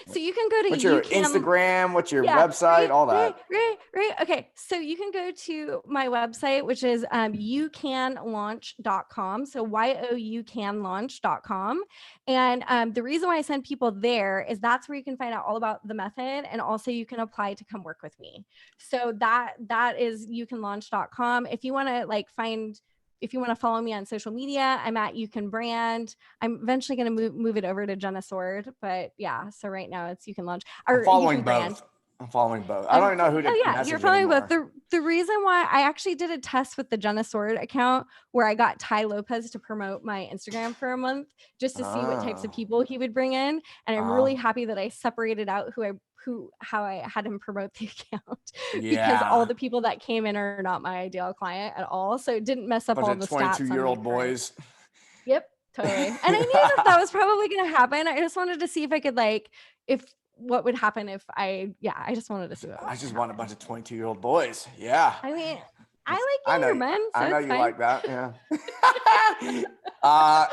So you can go to What's your UCAN. Instagram? What's your Yeah, website? All that. right. Okay, so you can go to my website, which is youcanlaunch.com. So youcanlaunch.com. And the reason why I send people there is that's where you can find out all about the method, and also you can apply to come work with me. So that is youcanlaunch.com. If you want to if you want to follow me on social media, I'm at You Can Brand. I'm eventually going to move it over to Jenna Soard, but yeah. So right now it's You Can Launch or I'm following You Can Brand. both. I'm following both. I don't even know who to message you're following anymore. both. The reason why I actually did a test with the Jenna Sword account where I got Ty Lopez to promote my Instagram for a month just to see what types of people he would bring in, and I'm really happy that I separated out how I had him promote the account because all the people that came in are not my ideal client at all, so it didn't mess up all the stats. 22-year-old boys. Yep, totally. And I knew that was probably going to happen. I just wanted to see if I could what would happen if I just wanted to see what I just want a bunch of 22-year-old boys. Yeah. I mean, I like younger men. So I know you fine. like that. Yeah. All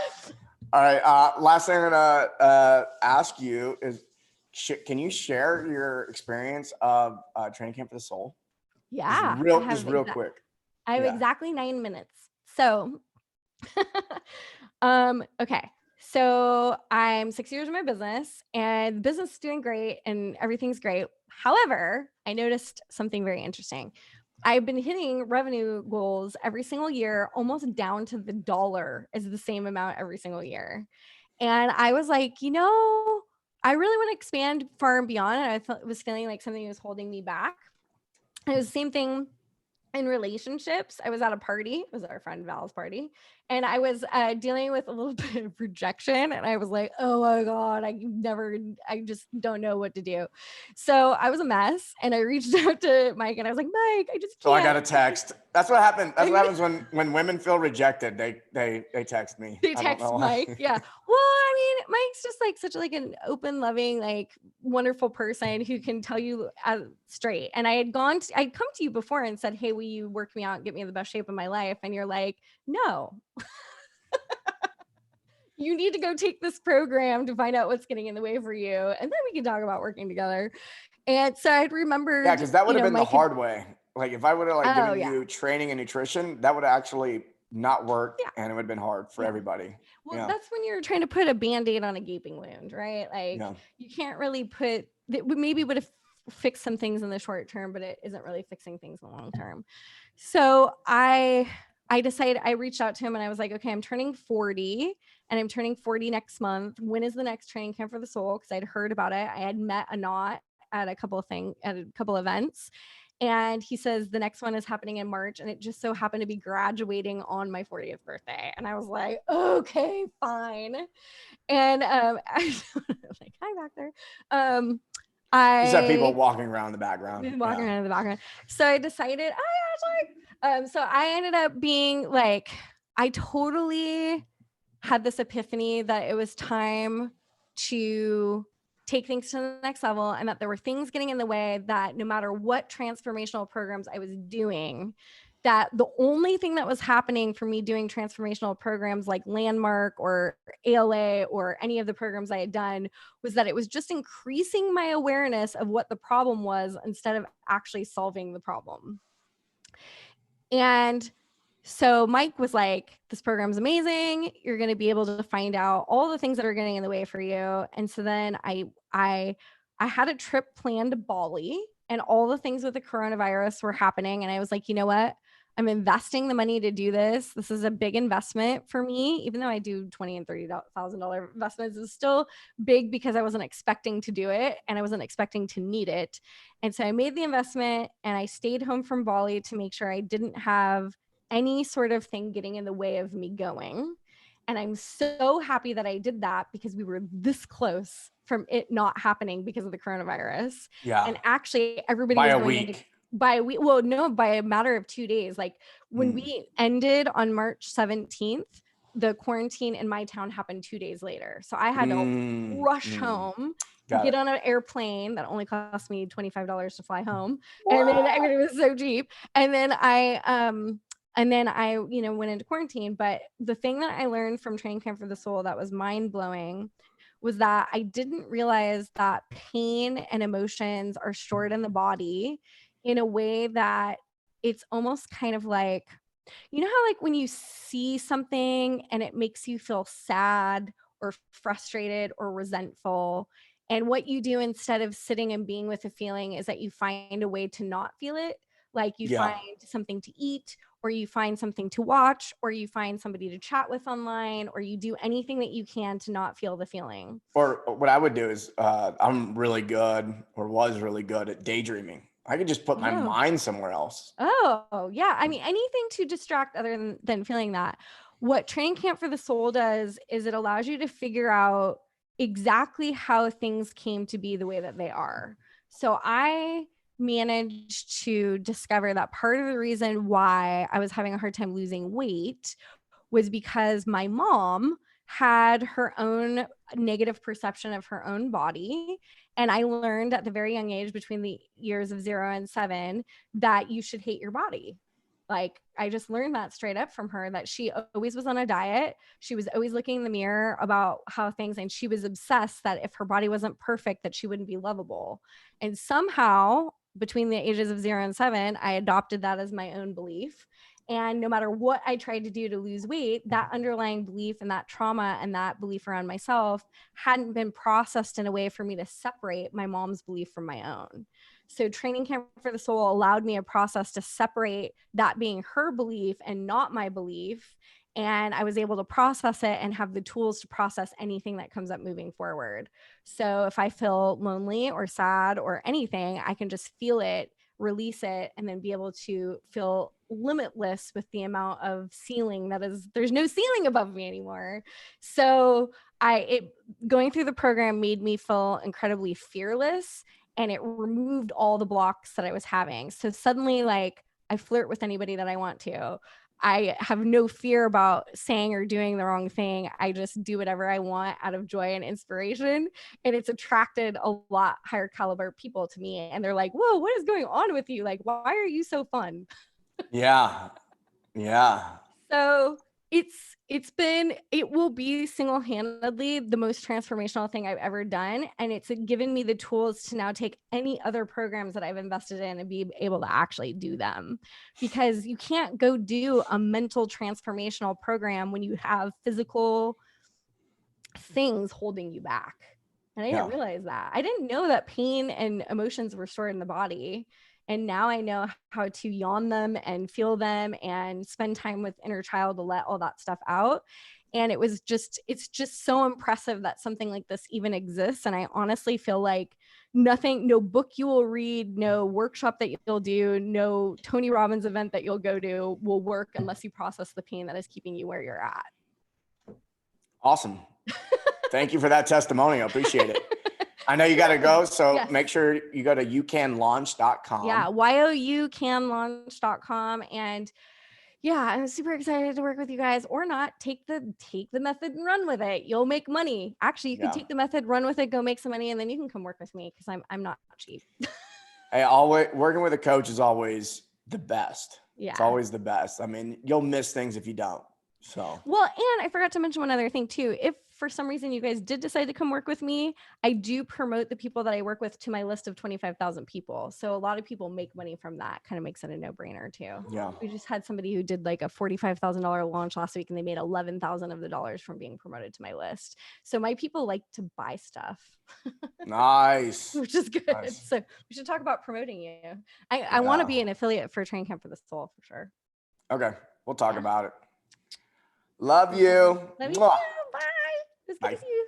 right. Last thing I'm gonna ask you is, can you share your experience of training camp for the soul? Yeah. Just real quick. I have exactly 9 minutes. So, okay. So I'm 6 years in my business, and the business is doing great and everything's great. However, I noticed something very interesting. I've been hitting revenue goals every single year, almost down to the dollar is the same amount every single year. And I was like, I really want to expand far and beyond. And I was feeling like something was holding me back. It was the same thing in relationships. I was at a party. It was our friend Val's party. And I was dealing with a little bit of rejection. And I was like, oh my God, I just don't know what to do. So I was a mess. And I reached out to Mike and I was like, Mike, I just can't. So I got a text. That's what happened. That's what happens when women feel rejected. They text me. They text Mike. Yeah. Well, I mean, Mike's just such an open, loving, wonderful person who can tell you straight. And I'd come to you before and said, hey, will you work me out and get me in the best shape of my life? And you're like, no. You need to go take this program to find out what's getting in the way for you. And then we can talk about working together. And so I'd remember. Yeah, because that would have been the hard way. Like if I would have given you training and nutrition, that would actually not work, and it would have been hard for everybody. Well, that's when you're trying to put a Band-Aid on a gaping wound, right? You can't really maybe would have fixed some things in the short term, but it isn't really fixing things in the long term. So I decided, I reached out to him and I was like, okay, I'm turning 40 and I'm turning 40 next month. When is the next training camp for the soul? Because I'd heard about it. I had met Anat at a couple of events. And he says the next one is happening in March, and it just so happened to be graduating on my 40th birthday. And I was like, okay, fine. And I was like, hi back there. I just have people walking around the background. Around in the background. So I decided, so I ended up being I totally had this epiphany that it was time to take things to the next level, and that there were things getting in the way, that no matter what transformational programs I was doing, that the only thing that was happening for me doing transformational programs like Landmark or ALA or any of the programs I had done was that it was just increasing my awareness of what the problem was instead of actually solving the problem. And so Mike was like, this program's amazing. You're going to be able to find out all the things that are getting in the way for you. And so then I had a trip planned to Bali, and all the things with the coronavirus were happening. And I was like, you know what? I'm investing the money to do this. This is a big investment for me, even though I do $20,000 and $30,000 investments. It's still big because I wasn't expecting to do it and I wasn't expecting to need it. And so I made the investment and I stayed home from Bali to make sure I didn't have any sort of thing getting in the way of me going. And I'm so happy that I did that because we were this close from it not happening because of the coronavirus. Yeah. And actually everybody by was a going week. by a week. Well, no, by a matter of 2 days. Like when we ended on March 17th, the quarantine in my town happened 2 days later. So I had to rush home, Got get it. on an airplane that only cost me $25 to fly home. What? And then, I mean, it was so cheap. And then I, you know, went into quarantine. But the thing that I learned from Training Camp for the Soul that was mind blowing was that I didn't realize that pain and emotions are stored in the body in a way that it's almost kind of like, you know how like when you see something and it makes you feel sad or frustrated or resentful, and what you do instead of sitting and being with a feeling is that you find a way to not feel it. Like you Yeah. find something to eat, or you find something to watch, or you find somebody to chat with online, or you do anything that you can to not feel the feeling. Or what I would do is I'm really good, or was really good at daydreaming. I could just put my Oh. mind somewhere else. Oh, yeah. I mean, anything to distract other than feeling that. What Training Camp for the Soul does is it allows you to figure out exactly how things came to be the way that they are. So I managed to discover that part of the reason why I was having a hard time losing weight was because my mom had her own negative perception of her own body. And I learned at the very young age, between the years of 0 and 7, that you should hate your body. Like, I just learned that straight up from her, that she always was on a diet. She was always looking in the mirror about how things, and she was obsessed that if her body wasn't perfect, that she wouldn't be lovable. And somehow between the ages of 0 and 7, I adopted that as my own belief. And no matter what I tried to do to lose weight, that underlying belief and that trauma and that belief around myself hadn't been processed in a way for me to separate my mom's belief from my own. So Training Camp for the Soul allowed me a process to separate that being her belief and not my belief. And I was able to process it and have the tools to process anything that comes up moving forward. So if I feel lonely or sad or anything, I can just feel it, release it, and then be able to feel limitless with the amount of ceiling that is, there's no ceiling above me anymore. So going through the program made me feel incredibly fearless, and it removed all the blocks that I was having. So suddenly, like, I flirt with anybody that I want to. I have no fear about saying or doing the wrong thing. I just do whatever I want out of joy and inspiration. And it's attracted a lot higher caliber people to me. And they're like, whoa, what is going on with you? Like, why are you so fun? Yeah. Yeah. So it will be single-handedly the most transformational thing I've ever done. And it's given me the tools to now take any other programs that I've invested in and be able to actually do them. Because you can't go do a mental transformational program when you have physical things holding you back. And I didn't realize that. I didn't know that pain and emotions were stored in the body. And now I know how to yawn them and feel them and spend time with inner child to let all that stuff out. And it's just so impressive that something like this even exists. And I honestly feel like no book you will read, no workshop that you'll do, no Tony Robbins event that you'll go to will work unless you process the pain that is keeping you where you're at. Awesome. Thank you for that testimonial. Appreciate it. I know you got to go, so Yes. Make sure you go to youcanlaunch.com. Yeah, youcanlaunch.com. And yeah, I'm super excited to work with you guys, or not. Take the method and run with it. You'll make money. Actually, you can take the method, run with it, go make some money, and then you can come work with me, because I'm not cheap. Hey, always working with a coach is always the best. Yeah. It's always the best. I mean, you'll miss things if you don't. So, well, and I forgot to mention one other thing too. If for some reason you guys did decide to come work with me, I do promote the people that I work with to my list of 25,000 people. So a lot of people make money from that. Kind of makes it a no-brainer too. yeah. We just had somebody who did like a $45,000 launch last week, and they made 11,000 of the dollars from being promoted to my list. So my people like to buy stuff. Nice. Which is good. Nice. So we should talk about promoting you. I want to be an affiliate for Training Camp for the Soul for sure. Okay. We'll talk about it. Love you. Love you too. Bye. It was good to see you.